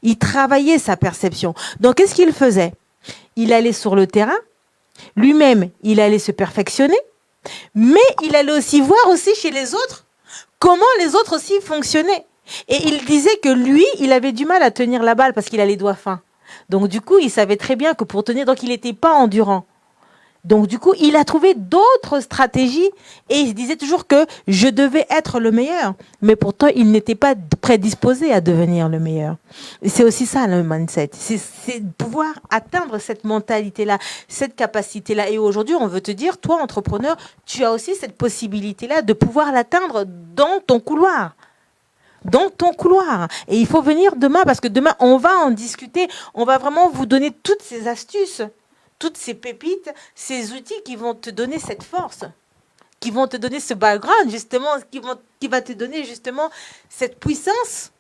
Il travaillait sa perception. Donc, qu'est-ce qu'il faisait? Il allait sur le terrain. Lui-même, il allait se perfectionner, mais il allait aussi voir aussi chez les autres comment les autres aussi fonctionnaient. Et il disait que lui, il avait du mal à tenir la balle parce qu'il a les doigts fins. Donc du coup, il savait très bien que pour tenir, donc il n'était pas endurant. Donc du coup, il a trouvé d'autres stratégies et il disait toujours que je devais être le meilleur. Mais pourtant, il n'était pas prédisposé à devenir le meilleur. Et c'est aussi ça le mindset. C'est pouvoir atteindre cette mentalité-là, cette capacité-là. Et aujourd'hui, on veut te dire, toi, entrepreneur, tu as aussi cette possibilité-là de pouvoir l'atteindre dans ton couloir. Dans ton couloir. Et il faut venir demain parce que demain, on va en discuter. On va vraiment vous donner toutes ces astuces, toutes ces pépites, ces outils qui vont te donner cette force, qui vont te donner ce background, justement, qui va te donner justement cette puissance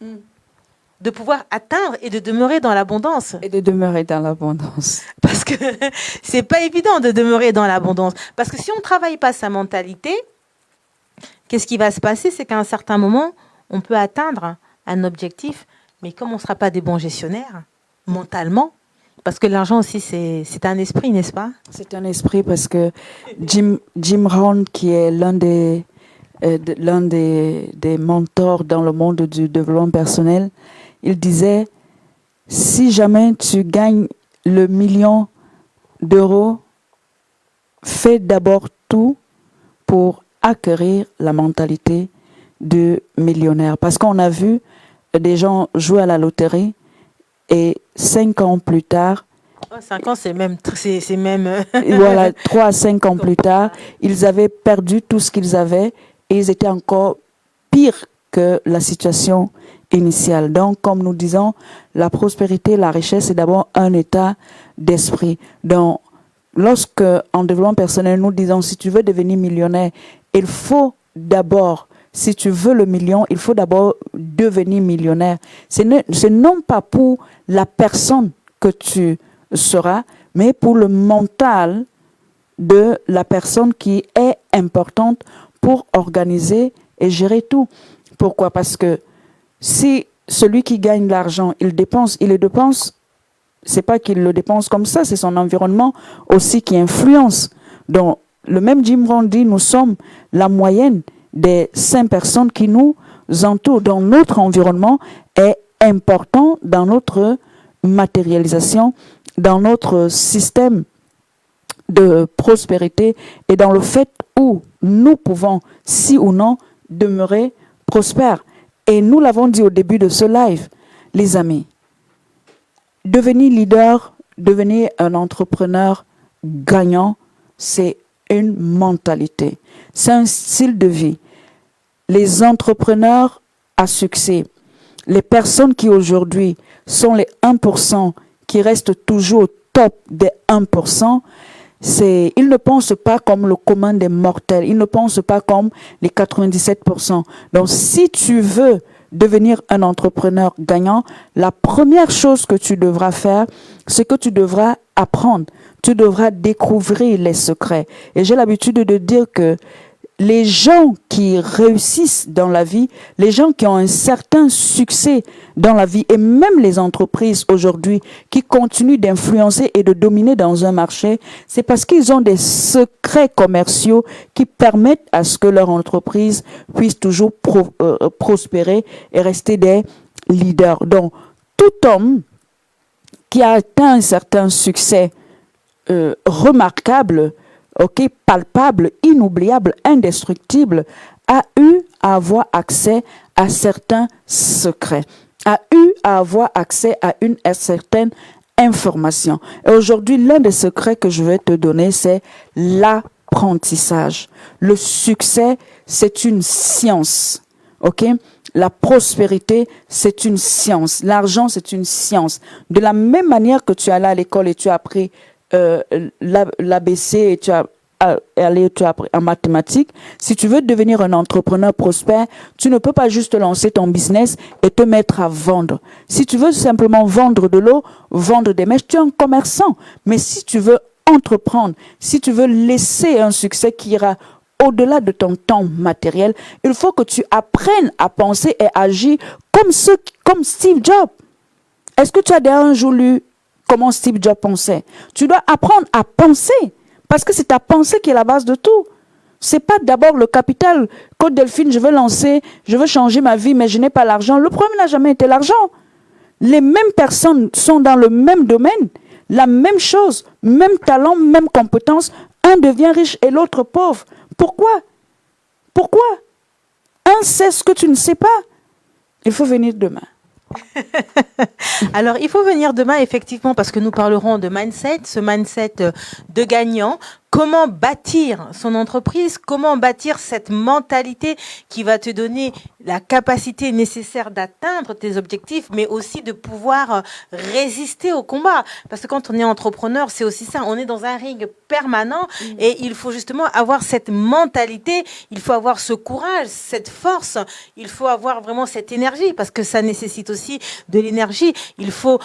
de pouvoir atteindre et de demeurer dans l'abondance. Et de demeurer dans l'abondance. Parce que c'est pas évident de demeurer dans l'abondance. Parce que si on ne travaille pas sa mentalité, qu'est-ce qui va se passer? C'est qu'à un certain moment, on peut atteindre un objectif, mais comme on ne sera pas des bons gestionnaires, mentalement, parce que l'argent aussi, c'est un esprit, n'est-ce pas? C'est un esprit parce que Jim Rohn, qui est l'un des mentors dans le monde du développement personnel, il disait, si jamais tu gagnes le 1 million d'euros, fais d'abord tout pour acquérir la mentalité de millionnaire. Parce qu'on a vu des gens jouer à la loterie et 5 ans plus tard, 5 ans, c'est même voilà, 3 à 5 ans plus tard, ils avaient perdu tout ce qu'ils avaient et ils étaient encore pires que la situation initiale. Donc, comme nous disons, la prospérité, la richesse, c'est d'abord un état d'esprit. Donc, lorsque, en développement personnel, nous disons, si tu veux devenir millionnaire, il faut d'abord, si tu veux le million, il faut d'abord devenir millionnaire. C'est non pas pour la personne que tu seras, mais pour le mental de la personne qui est importante pour organiser et gérer tout. Pourquoi? Parce que si celui qui gagne l'argent, il le dépense, c'est pas qu'il le dépense comme ça, c'est son environnement aussi qui influence. Donc, le même Jim Rohn dit, nous sommes la moyenne des 5 personnes qui nous entourent. Donc, notre environnement est important dans notre matérialisation, dans notre système de prospérité et dans le fait où nous pouvons, si ou non, demeurer prospères. Et nous l'avons dit au début de ce live, les amis, devenir leader, devenir un entrepreneur gagnant, c'est une mentalité, c'est un style de vie. Les entrepreneurs à succès, les personnes qui aujourd'hui sont les 1% qui restent toujours au top des 1%, ils ne pensent pas comme le commun des mortels, ils ne pensent pas comme les 97%. Donc, si tu veux devenir un entrepreneur gagnant, la première chose que tu devras faire, c'est que tu devras apprendre, tu devras découvrir les secrets. Et j'ai l'habitude de dire que les gens qui réussissent dans la vie, les gens qui ont un certain succès dans la vie, et même les entreprises aujourd'hui qui continuent d'influencer et de dominer dans un marché, c'est parce qu'ils ont des secrets commerciaux qui permettent à ce que leur entreprise puisse toujours prospérer et rester des leaders. Donc, tout homme qui a atteint un certain succès remarquable, palpable, inoubliable, indestructible, a eu à avoir accès à certains secrets, a eu à avoir accès à une certaine information. Et aujourd'hui, l'un des secrets que je vais te donner, c'est l'apprentissage. Le succès, c'est une science. La prospérité, c'est une science. L'argent, c'est une science. De la même manière que tu allais à l'école et tu as appris l'ABC et tu as appris en mathématiques, si tu veux devenir un entrepreneur prospère, tu ne peux pas juste lancer ton business et te mettre à vendre. Si tu veux simplement vendre de l'eau, vendre des mèches, tu es un commerçant. Mais si tu veux entreprendre, si tu veux laisser un succès qui ira au-delà de ton temps matériel, il faut que tu apprennes à penser et agir comme Steve Jobs. Est-ce que tu as déjà un jour lu comment Steve Jobs pensait? Tu dois apprendre à penser, parce que c'est ta pensée qui est la base de tout. C'est pas d'abord le capital. Côte Delphine, je veux lancer, je veux changer ma vie, mais je n'ai pas l'argent. Le problème n'a jamais été l'argent. Les mêmes personnes sont dans le même domaine, la même chose, même talent, même compétence. Un devient riche et l'autre pauvre. Pourquoi? Un sait ce que tu ne sais pas. Il faut venir demain. Alors, il faut venir demain, effectivement, parce que nous parlerons de mindset, ce mindset de gagnant. Comment bâtir son entreprise, comment bâtir cette mentalité qui va te donner la capacité nécessaire d'atteindre tes objectifs, mais aussi de pouvoir résister au combat. Parce que quand on est entrepreneur, c'est aussi ça, on est dans un ring permanent et il faut justement avoir cette mentalité, il faut avoir ce courage, cette force, il faut avoir vraiment cette énergie, parce que ça nécessite aussi de l'énergie. Il faut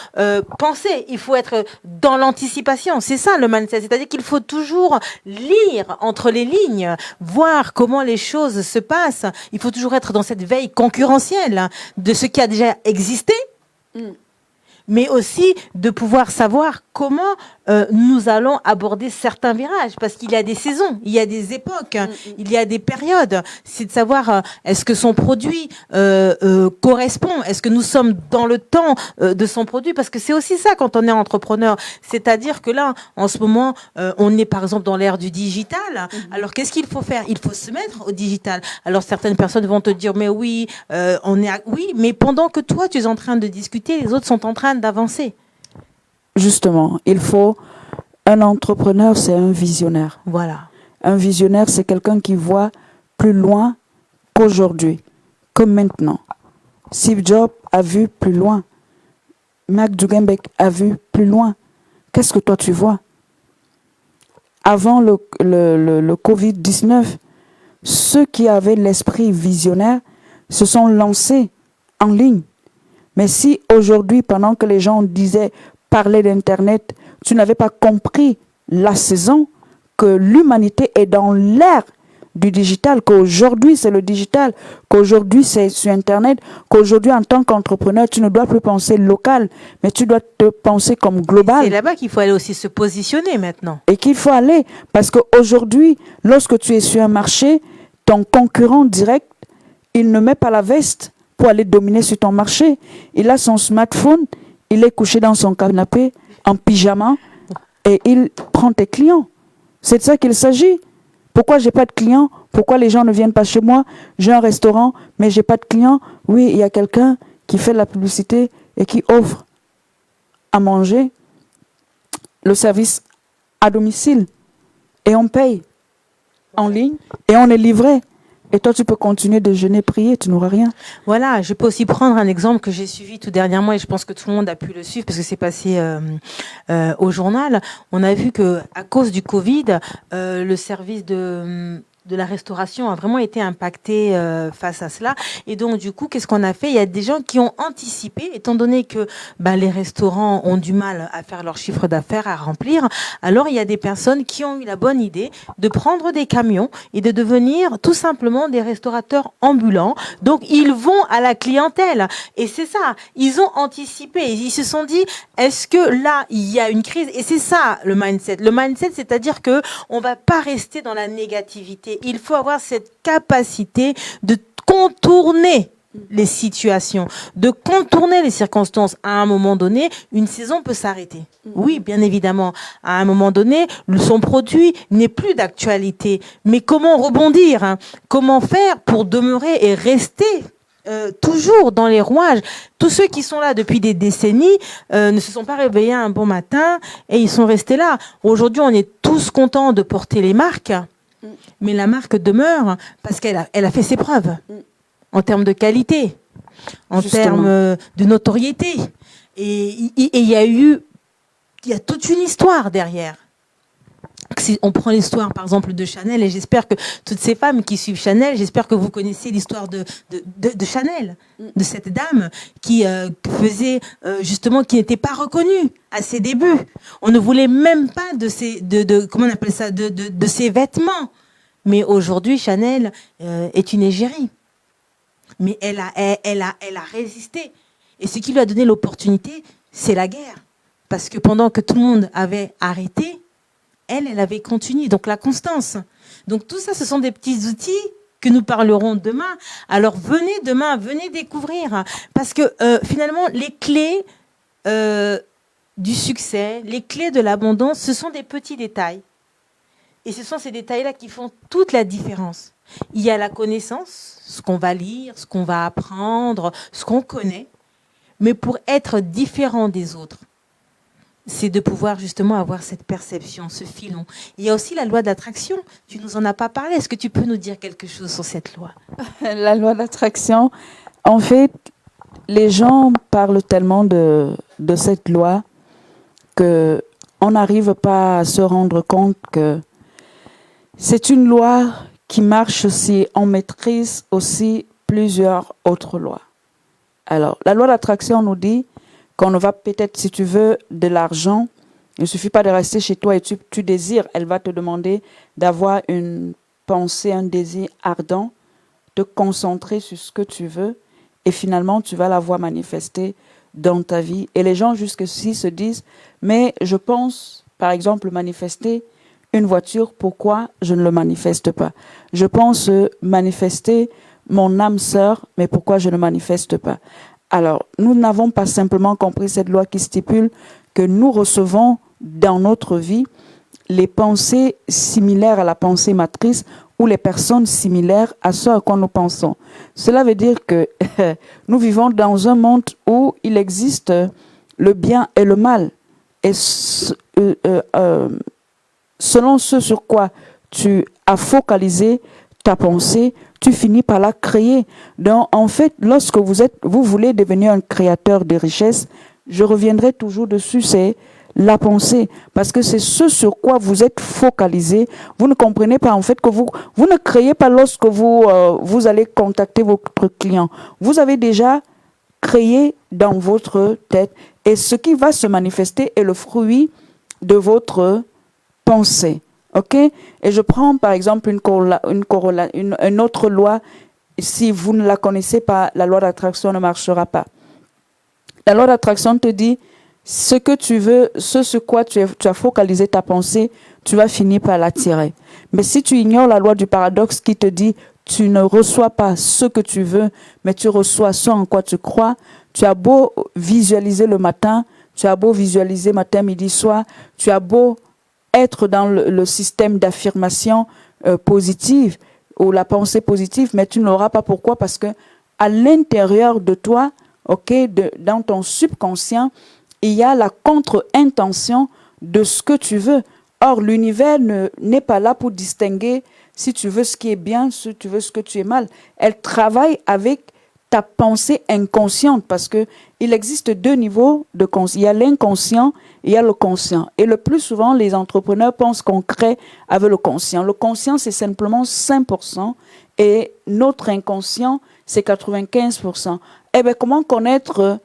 penser, il faut être dans l'anticipation. C'est ça le mindset, c'est-à-dire qu'il faut toujours lire entre les lignes, voir comment les choses se passent. Il faut toujours être dans cette veille concurrentielle de ce qui a déjà existé, mais aussi de pouvoir savoir comment nous allons aborder certains virages, parce qu'il y a des saisons, il y a des époques, il y a des périodes. C'est de savoir est-ce que son produit correspond, est-ce que nous sommes dans le temps de son produit, parce que c'est aussi ça quand on est entrepreneur. C'est-à-dire que là, en ce moment, on est par exemple dans l'ère du digital. Alors qu'est-ce qu'il faut faire? Il faut se mettre au digital. Alors certaines personnes vont te dire, mais oui, oui, mais pendant que toi, tu es en train de discuter, les autres sont en train d'avancer. Justement, un entrepreneur, c'est un visionnaire. Voilà. Un visionnaire, c'est quelqu'un qui voit plus loin qu'aujourd'hui, que maintenant. Steve Jobs a vu plus loin. Mark Zuckerberg a vu plus loin. Qu'est-ce que toi tu vois? Avant le Covid-19, ceux qui avaient l'esprit visionnaire se sont lancés en ligne. Mais si aujourd'hui, pendant que les gens parlaient d'Internet, tu n'avais pas compris la saison, que l'humanité est dans l'ère du digital, qu'aujourd'hui c'est le digital, qu'aujourd'hui c'est sur Internet, qu'aujourd'hui en tant qu'entrepreneur, tu ne dois plus penser local, mais tu dois te penser comme global. C'est là-bas qu'il faut aller aussi se positionner maintenant. Et qu'il faut aller, parce qu'aujourd'hui, lorsque tu es sur un marché, ton concurrent direct, il ne met pas la veste pour aller dominer sur ton marché. Il a son smartphone, il est couché dans son canapé, en pyjama, et il prend tes clients. C'est de ça qu'il s'agit. Pourquoi j'ai pas de clients? Pourquoi les gens ne viennent pas chez moi? J'ai un restaurant, mais j'ai pas de clients. Oui, il y a quelqu'un qui fait de la publicité et qui offre à manger, le service à domicile. Et on paye en ligne et on est livré. Et toi, tu peux continuer de jeûner, prier, tu n'auras rien. Voilà, je peux aussi prendre un exemple que j'ai suivi tout dernièrement et je pense que tout le monde a pu le suivre parce que c'est passé au journal. On a vu que à cause du Covid, le service de la restauration a vraiment été impacté face à cela. Et donc, du coup, qu'est-ce qu'on a fait? Il y a des gens qui ont anticipé, étant donné que les restaurants ont du mal à faire leur chiffre d'affaires, à remplir. Alors, il y a des personnes qui ont eu la bonne idée de prendre des camions et de devenir tout simplement des restaurateurs ambulants. Donc, ils vont à la clientèle. Et c'est ça, ils ont anticipé. Ils se sont dit, est-ce que là, il y a une crise? Et c'est ça, le mindset. Le mindset, c'est-à-dire que on va pas rester dans la négativité. Il faut avoir cette capacité de contourner les situations, de contourner les circonstances. À un moment donné, une saison peut s'arrêter. Oui, bien évidemment. À un moment donné, son produit n'est plus d'actualité. Mais comment rebondir, hein? Comment faire pour demeurer et rester toujours dans les rouages? Tous ceux qui sont là depuis des décennies ne se sont pas réveillés un bon matin et ils sont restés là. Aujourd'hui, on est tous contents de porter les marques. Mais la marque demeure parce qu'elle a fait ses preuves en termes de qualité, en termes de notoriété. Et il y a toute une histoire derrière. Si on prend l'histoire, par exemple, de Chanel, et j'espère que toutes ces femmes qui suivent Chanel, j'espère que vous connaissez l'histoire de Chanel, de cette dame qui faisait justement, qui n'était pas reconnue à ses débuts. On ne voulait même pas comment on appelle ça, de ses vêtements. Mais aujourd'hui, Chanel est une égérie. Mais elle a résisté. Et ce qui lui a donné l'opportunité, c'est la guerre. Parce que pendant que tout le monde avait arrêté, elle avait continué. Donc la constance. Donc tout ça, ce sont des petits outils que nous parlerons demain. Alors venez demain, venez découvrir. Parce que finalement, les clés du succès, les clés de l'abondance, ce sont des petits détails. Et ce sont ces détails-là qui font toute la différence. Il y a la connaissance, ce qu'on va lire, ce qu'on va apprendre, ce qu'on connaît. Mais pour être différent des autres, c'est de pouvoir justement avoir cette perception, ce filon. Il y a aussi la loi d'attraction. Tu nous en as pas parlé. Est-ce que tu peux nous dire quelque chose sur cette loi? La loi d'attraction, en fait, les gens parlent tellement de cette loi qu'on n'arrive pas à se rendre compte que c'est une loi qui marche si on maîtrise aussi plusieurs autres lois. Alors, la loi d'attraction nous dit qu'on va peut-être, si tu veux de l'argent, il ne suffit pas de rester chez toi et tu désires. Elle va te demander d'avoir une pensée, un désir ardent, te concentrer sur ce que tu veux et finalement, tu vas la voir manifester dans ta vie. Et les gens jusqu'ici se disent, mais je pense, par exemple, manifester une voiture, pourquoi je ne le manifeste pas? Je pense manifester mon âme sœur, mais pourquoi je ne manifeste pas? Alors, nous n'avons pas simplement compris cette loi qui stipule que nous recevons dans notre vie les pensées similaires à la pensée matrice ou les personnes similaires à ce à quoi nous pensons. Cela veut dire que nous vivons dans un monde où il existe le bien et le mal. Et selon ce sur quoi tu as focalisé ta pensée, tu finis par la créer. Donc, en fait, lorsque vous voulez devenir un créateur de richesse, je reviendrai toujours dessus, c'est la pensée. Parce que c'est ce sur quoi vous êtes focalisé. Vous ne comprenez pas, en fait, que vous ne créez pas lorsque vous allez contacter votre client. Vous avez déjà créé dans votre tête. Et ce qui va se manifester est le fruit de votre pensée. OK? Et je prends par exemple une autre loi. Si vous ne la connaissez pas, la loi d'attraction ne marchera pas. La loi d'attraction te dit, ce que tu veux, ce sur quoi tu as focalisé ta pensée, tu vas finir par l'attirer. Mais si tu ignores la loi du paradoxe qui te dit, tu ne reçois pas ce que tu veux, mais tu reçois ce en quoi tu crois, tu as beau visualiser le matin, tu as beau visualiser matin, midi, soir, tu as beau être dans le système d'affirmation positive ou la pensée positive, mais tu ne l'auras pas. Pourquoi? Parce que à l'intérieur de toi, dans ton subconscient, il y a la contre-intention de ce que tu veux. Or, l'univers n'est pas là pour distinguer si tu veux ce qui est bien, si tu veux ce que tu es mal. Elle travaille avec ta pensée inconsciente parce que il existe deux niveaux de conscience. Il y a l'inconscient et il y a le conscient. Et le plus souvent, les entrepreneurs pensent qu'on crée avec le conscient. Le conscient, c'est simplement 5% et notre inconscient, c'est 95%. Eh bien, comment connaître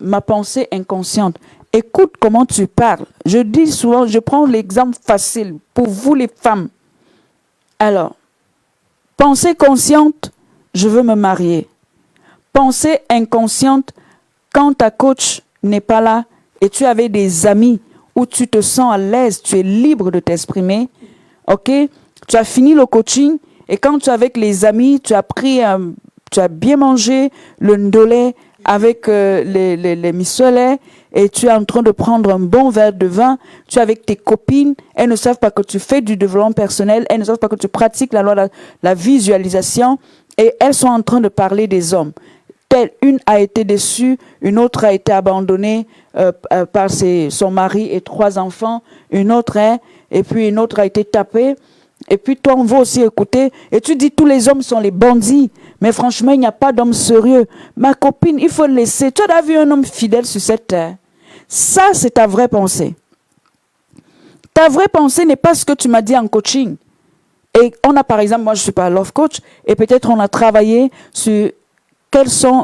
ma pensée inconsciente? Écoute comment tu parles. Je dis souvent, je prends l'exemple facile pour vous les femmes. Alors, pensée consciente, je veux me marier. Pensée inconsciente, quand ta coach n'est pas là et tu avais des amis où tu te sens à l'aise, tu es libre de t'exprimer, ok? Tu as fini le coaching et quand tu es avec les amis, tu as bien mangé le ndolé avec les missolets et tu es en train de prendre un bon verre de vin, tu es avec tes copines, elles ne savent pas que tu fais du développement personnel, elles ne savent pas que tu pratiques la loi de la visualisation et elles sont en train de parler des hommes. Une a été déçue, une autre a été abandonnée par son mari et 3 enfants, une autre et puis une autre a été tapée. Et puis toi, on va aussi écouter. Et tu dis, tous les hommes sont les bandits. Mais franchement, il n'y a pas d'homme sérieux. Ma copine, il faut le laisser. Tu as vu un homme fidèle sur cette terre. Ça, c'est ta vraie pensée. Ta vraie pensée n'est pas ce que tu m'as dit en coaching. Et on a, par exemple, moi, je ne suis pas love coach. Et peut-être on a travaillé sur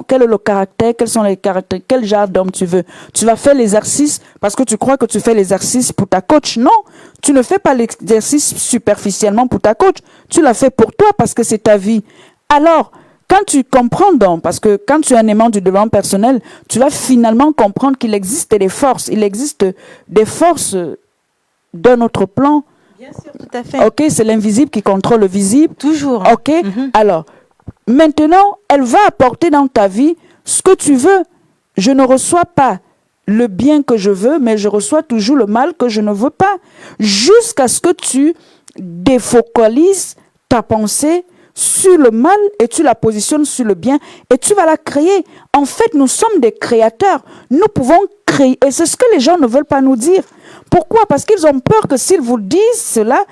quel est le caractère, quels sont les caractères, quel genre d'homme tu veux. Tu vas faire l'exercice parce que tu crois que tu fais l'exercice pour ta coach. Non, tu ne fais pas l'exercice superficiellement pour ta coach. Tu l'as fait pour toi parce que c'est ta vie. Alors, quand tu comprends donc, parce que quand tu es un aimant du développement personnel, tu vas finalement comprendre qu'il existe des forces. Il existe des forces d'un autre plan. Bien sûr, tout à fait. Ok, c'est l'invisible qui contrôle le visible. Toujours. Ok, alors... Maintenant, elle va apporter dans ta vie ce que tu veux. Je ne reçois pas le bien que je veux, mais je reçois toujours le mal que je ne veux pas. Jusqu'à ce que tu défocalises ta pensée sur le mal et tu la positionnes sur le bien et tu vas la créer. En fait, nous sommes des créateurs. Nous pouvons créer. Et c'est ce que les gens ne veulent pas nous dire. Pourquoi? Parce qu'ils ont peur que s'ils vous disent cela,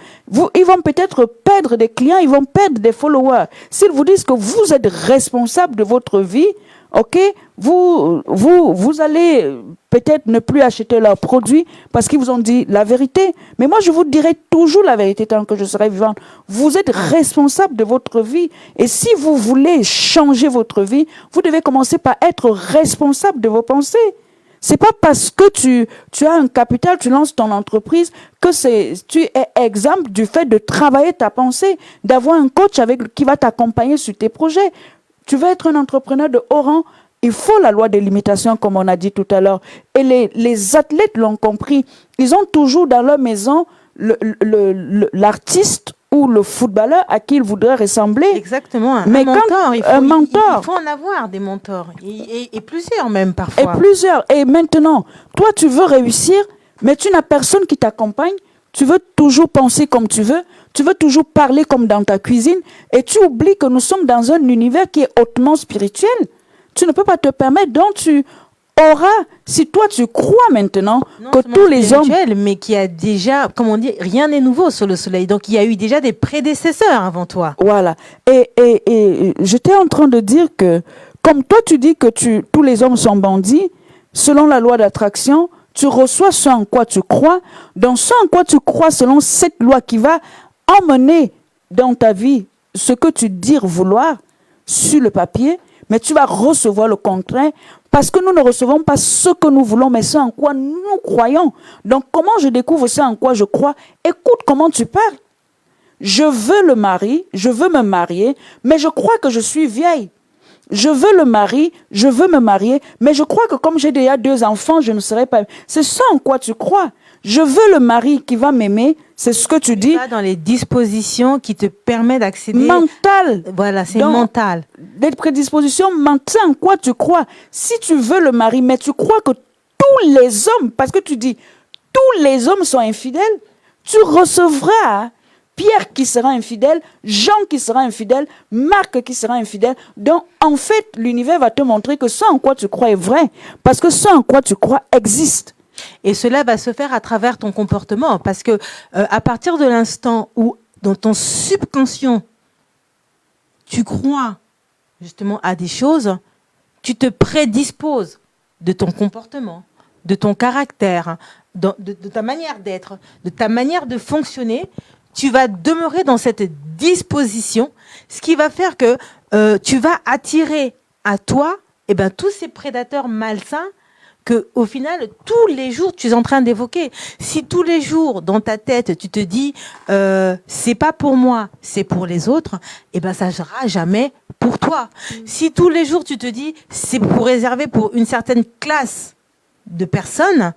ils vont peut-être perdre des clients, ils vont perdre des followers. S'ils vous disent que vous êtes responsable de votre vie, ok, vous allez peut-être ne plus acheter leurs produits parce qu'ils vous ont dit la vérité. Mais moi, je vous dirai toujours la vérité tant que je serai vivante. Vous êtes responsable de votre vie. Et si vous voulez changer votre vie, vous devez commencer par être responsable de vos pensées. C'est pas parce que tu as un capital, tu lances ton entreprise que tu es exemple du fait de travailler ta pensée, d'avoir un coach qui va t'accompagner sur tes projets. Tu veux être un entrepreneur de haut rang, il faut la loi des limitations comme on a dit tout à l'heure. Et les athlètes l'ont compris. Ils ont toujours dans leur maison l'artiste ou le footballeur à qui ils voudraient ressembler. Exactement, mais mentor. Il faut en avoir des mentors. Et plusieurs même parfois. Et plusieurs. Et maintenant, toi tu veux réussir, mais tu n'as personne qui t'accompagne. Tu veux toujours penser comme tu veux. Tu veux toujours parler comme dans ta cuisine. Et tu oublies que nous sommes dans un univers qui est hautement spirituel. Tu ne peux pas te permettre. Donc aura, si toi tu crois maintenant Non que seulement tous les hommes... spirituel, mais qui a déjà, comme on dit, rien n'est nouveau sur le soleil. Donc il y a eu déjà des prédécesseurs avant toi. Voilà. Et j'étais en train de dire que, comme toi tu dis que tous les hommes sont bandits, selon la loi d'attraction, tu reçois ce en quoi tu crois. Dans ce en quoi tu crois, selon cette loi qui va emmener dans ta vie ce que tu dis vouloir sur le papier, mais tu vas recevoir le contraire parce que nous ne recevons pas ce que nous voulons, mais ce en quoi nous croyons. Donc, comment je découvre ce en quoi je crois? Écoute comment tu parles. Je veux le mari, je veux me marier, mais je crois que je suis vieille. Je veux le mari, je veux me marier, mais je crois que comme j'ai déjà 2 enfants, je ne serai pas... C'est ça en quoi tu crois. Je veux le mari qui va m'aimer, c'est ce que tu dis. Pas dans les dispositions qui te permettent d'accéder... Mental. Voilà, c'est Donc, mental. Des prédispositions mentales en quoi tu crois. Si tu veux le mari, mais tu crois que tous les hommes, parce que tu dis tous les hommes sont infidèles, tu recevras Pierre qui sera infidèle, Jean qui sera infidèle, Marc qui sera infidèle. Donc, en fait, l'univers va te montrer que ce en quoi tu crois est vrai, parce que ce en quoi tu crois existe. Et cela va se faire à travers ton comportement, parce que à partir de l'instant où, dans ton subconscient, tu crois justement à des choses, tu te prédisposes de ton comportement, de ton caractère, de ta manière d'être, de ta manière de fonctionner. Tu vas demeurer dans cette disposition, ce qui va faire que tu vas attirer à toi tous ces prédateurs malsains que, au final, tous les jours, tu es en train d'évoquer. Si tous les jours, dans ta tête, tu te dis c'est pas pour moi, c'est pour les autres, ça ne sera jamais pour toi. Si tous les jours, tu te dis c'est pour réserver pour une certaine classe de personnes,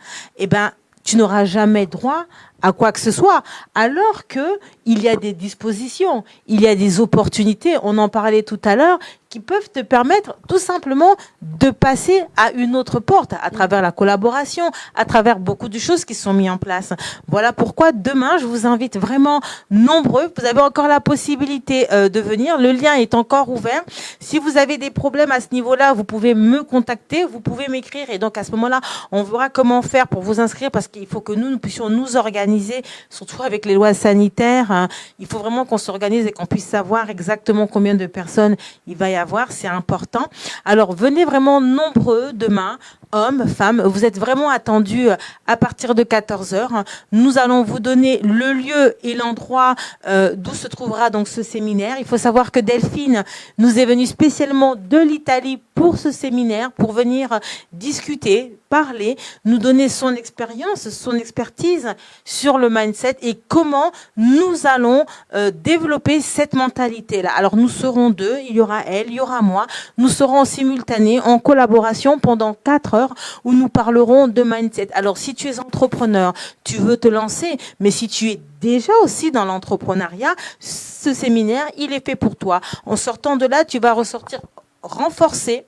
tu n'auras jamais droit à quoi que ce soit, alors que il y a des dispositions, il y a des opportunités, on en parlait tout à l'heure, qui peuvent te permettre tout simplement de passer à une autre porte, à travers la collaboration, à travers beaucoup de choses qui sont mises en place. Voilà pourquoi demain, je vous invite vraiment nombreux. Vous avez encore la possibilité de venir. Le lien est encore ouvert. Si vous avez des problèmes à ce niveau-là, vous pouvez me contacter, vous pouvez m'écrire. Et donc, à ce moment-là, on verra comment faire pour vous inscrire, parce qu'il faut que nous puissions nous organiser, surtout avec les lois sanitaires. Il faut vraiment qu'on s'organise et qu'on puisse savoir exactement combien de personnes il va y avoir. C'est important. Alors, venez vraiment nombreux demain, hommes, femmes. Vous êtes vraiment attendus à partir de 14h. Nous allons vous donner le lieu et l'endroit d'où se trouvera donc ce séminaire. Il faut savoir que Delphine nous est venue spécialement de l'Italie pour ce séminaire, pour venir discuter, parler, nous donner son expérience, son expertise sur le mindset et comment nous allons développer cette mentalité-là. Alors, nous serons 2, il y aura elle, il y aura moi. Nous serons en simultané, en collaboration pendant 4 heures où nous parlerons de mindset. Alors, si tu es entrepreneur, tu veux te lancer, mais si tu es déjà aussi dans l'entrepreneuriat, ce séminaire, il est fait pour toi. En sortant de là, tu vas ressortir renforcé.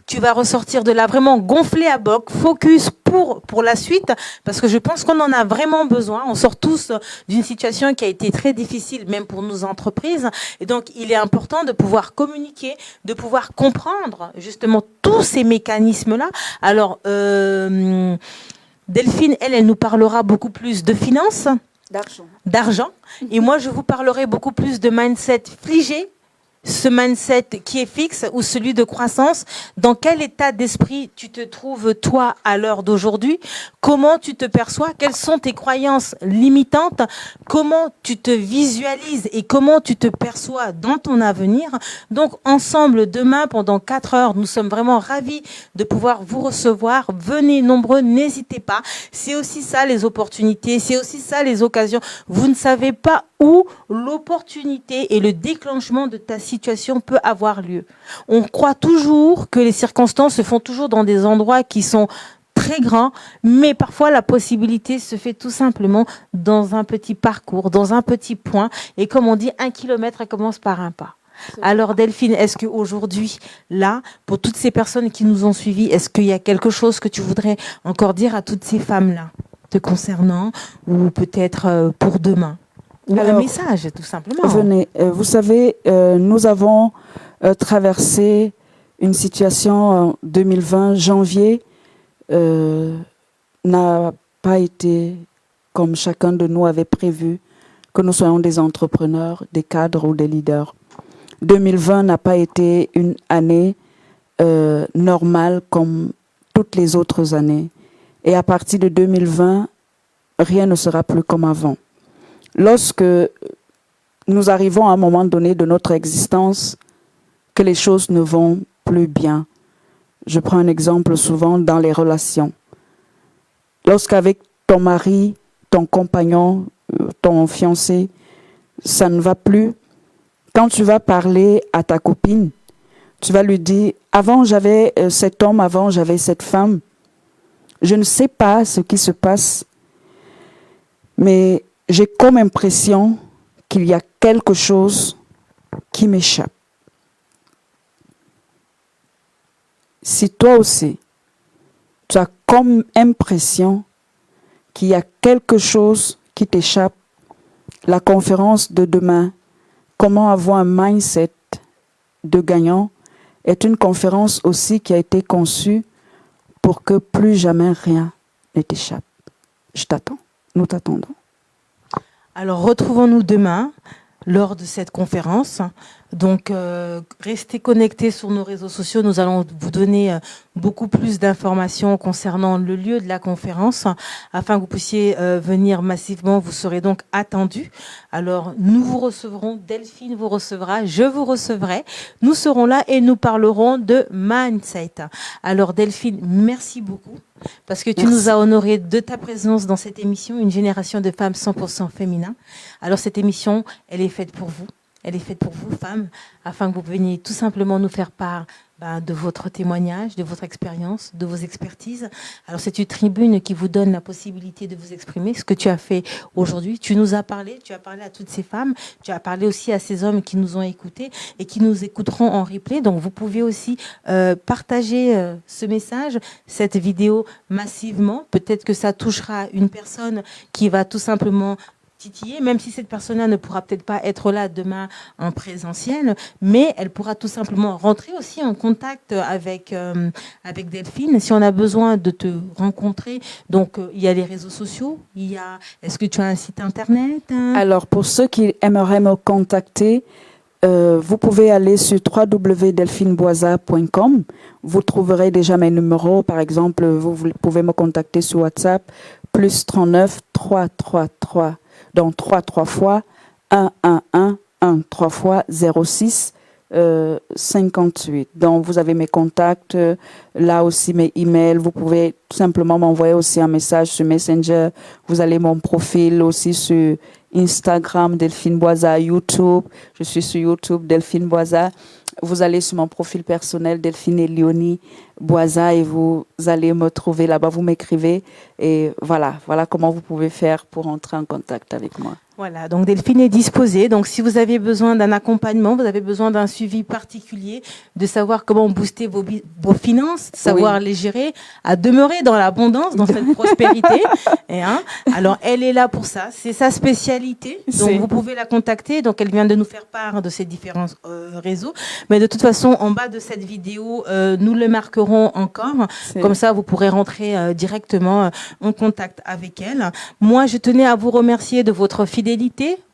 Tu vas ressortir de là vraiment gonflé à bloc, focus pour la suite, parce que je pense qu'on en a vraiment besoin. On sort tous d'une situation qui a été très difficile, même pour nos entreprises. Et donc, il est important de pouvoir communiquer, de pouvoir comprendre justement tous ces mécanismes-là. Alors, Delphine, elle nous parlera beaucoup plus de finances, d'argent. Et moi, je vous parlerai beaucoup plus de mindset figé. Ce mindset qui est fixe ou celui de croissance, dans quel état d'esprit tu te trouves toi à l'heure d'aujourd'hui, comment tu te perçois, quelles sont tes croyances limitantes, comment tu te visualises et comment tu te perçois dans ton avenir. Donc ensemble, demain, pendant 4 heures, nous sommes vraiment ravis de pouvoir vous recevoir. Venez nombreux, n'hésitez pas. C'est aussi ça les opportunités, c'est aussi ça les occasions. Vous ne savez pas où l'opportunité et le déclenchement de ta situation peut avoir lieu. On croit toujours que les circonstances se font toujours dans des endroits qui sont très grands, mais parfois la possibilité se fait tout simplement dans un petit parcours, dans un petit point. Et comme on dit, 1 kilomètre, elle commence par un pas. Alors Delphine, est-ce qu'aujourd'hui, là, pour toutes ces personnes qui nous ont suivis, est-ce qu'il y a quelque chose que tu voudrais encore dire à toutes ces femmes-là, te concernant, ou peut-être pour demain? Ou un message, tout simplement. Venez, vous savez, nous avons traversé une situation en 2020, janvier, n'a pas été comme chacun de nous avait prévu, que nous soyons des entrepreneurs, des cadres ou des leaders. 2020 n'a pas été une année normale comme toutes les autres années. Et à partir de 2020, rien ne sera plus comme avant. Lorsque nous arrivons à un moment donné de notre existence, que les choses ne vont plus bien. Je prends un exemple souvent dans les relations. Lorsqu'avec ton mari, ton compagnon, ton fiancé, ça ne va plus, quand tu vas parler à ta copine, tu vas lui dire, avant j'avais cet homme, avant j'avais cette femme, je ne sais pas ce qui se passe, mais j'ai comme impression qu'il y a quelque chose qui m'échappe. Si toi aussi, tu as comme impression qu'il y a quelque chose qui t'échappe, la conférence de demain, comment avoir un mindset de gagnant, est une conférence aussi qui a été conçue pour que plus jamais rien ne t'échappe. Je t'attends. Nous t'attendons. Alors, retrouvons-nous demain lors de cette conférence. Donc, restez connectés sur nos réseaux sociaux. Nous allons vous donner beaucoup plus d'informations concernant le lieu de la conférence afin que vous puissiez venir massivement. Vous serez donc attendus. Alors, nous vous recevrons, Delphine vous recevra, je vous recevrai. Nous serons là et nous parlerons de mindset. Alors, Delphine, merci beaucoup parce que tu nous as honoré de ta présence dans cette émission, une génération de femmes 100% féminin. Alors, cette émission, elle est faite pour vous. Elle est faite pour vous, femmes, afin que vous veniez tout simplement nous faire part de votre témoignage, de votre expérience, de vos expertises. Alors, c'est une tribune qui vous donne la possibilité de vous exprimer. Ce que tu as fait aujourd'hui, tu nous as parlé, tu as parlé à toutes ces femmes, tu as parlé aussi à ces hommes qui nous ont écoutés et qui nous écouteront en replay. Donc, vous pouvez aussi partager ce message, cette vidéo massivement. Peut-être que ça touchera une personne qui va tout simplement titiller, même si cette personne-là ne pourra peut-être pas être là demain en présentiel, mais elle pourra tout simplement rentrer aussi en contact avec Delphine. Si on a besoin de te rencontrer, donc il y a les réseaux sociaux, est-ce que tu as un site internet? Alors, pour ceux qui aimeraient me contacter, vous pouvez aller sur www.delphineboisa.com. Vous trouverez déjà mes numéros. Par exemple, vous pouvez me contacter sur WhatsApp, plus 39 333. Donc 3 fois 1 3 fois 06 58. Donc vous avez mes contacts, là aussi mes emails. Vous pouvez tout simplement m'envoyer aussi un message sur Messenger. Vous allez mon profil aussi sur Instagram, Delphine Boisa, YouTube. Je suis sur YouTube, Delphine Boisa. Vous allez sur mon profil personnel, Delphine et Léonie Boisa, et vous allez me trouver là-bas. Vous m'écrivez et voilà comment vous pouvez faire pour entrer en contact avec moi. Voilà, donc Delphine est disposée. Donc si vous avez besoin d'un accompagnement, vous avez besoin d'un suivi particulier, de savoir comment booster vos finances, de savoir les gérer, à demeurer dans l'abondance, dans cette prospérité. Alors elle est là pour ça, c'est sa spécialité. Donc vous pouvez la contacter. Donc elle vient de nous faire part de ces différents réseaux. Mais de toute façon, en bas de cette vidéo, nous le marquerons encore. Comme ça, vous pourrez rentrer directement en contact avec elle. Moi, je tenais à vous remercier de votre fidélité,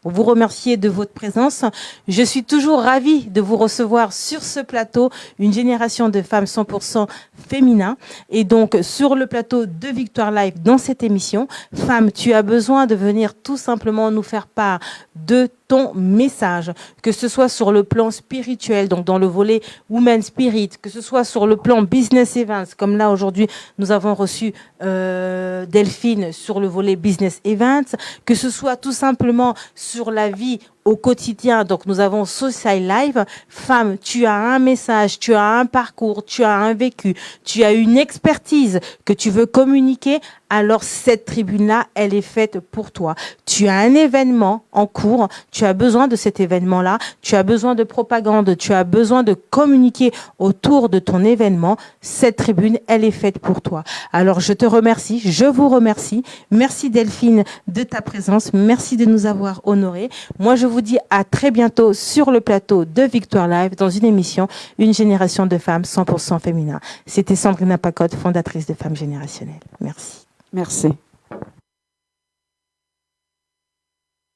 vous remercier de votre présence. Je suis toujours ravie de vous recevoir sur ce plateau, une génération de femmes 100% féminin. Et donc, sur le plateau de Victoire Live, dans cette émission, femme, tu as besoin de venir tout simplement nous faire part de ton message, que ce soit sur le plan spirituel, donc dans le volet Women Spirit, que ce soit sur le plan Business Events, comme là aujourd'hui nous avons reçu Delphine sur le volet Business Events, que ce soit tout simplement sur la vie au quotidien. Donc nous avons Social Live. Femme, tu as un message, tu as un parcours, tu as un vécu, tu as une expertise que tu veux communiquer, alors cette tribune-là, elle est faite pour toi. Tu as un événement en cours, tu as besoin de cet événement-là, tu as besoin de propagande, tu as besoin de communiquer autour de ton événement, cette tribune, elle est faite pour toi. Alors je te remercie, je vous remercie. Merci Delphine de ta présence, merci de nous avoir honorés. Moi je vous dis à très bientôt sur le plateau de Victoire Live dans une émission Une génération de femmes 100% féminin. C'était Sandrina Pacotte, fondatrice de Femmes Générationnelles. Merci. Merci.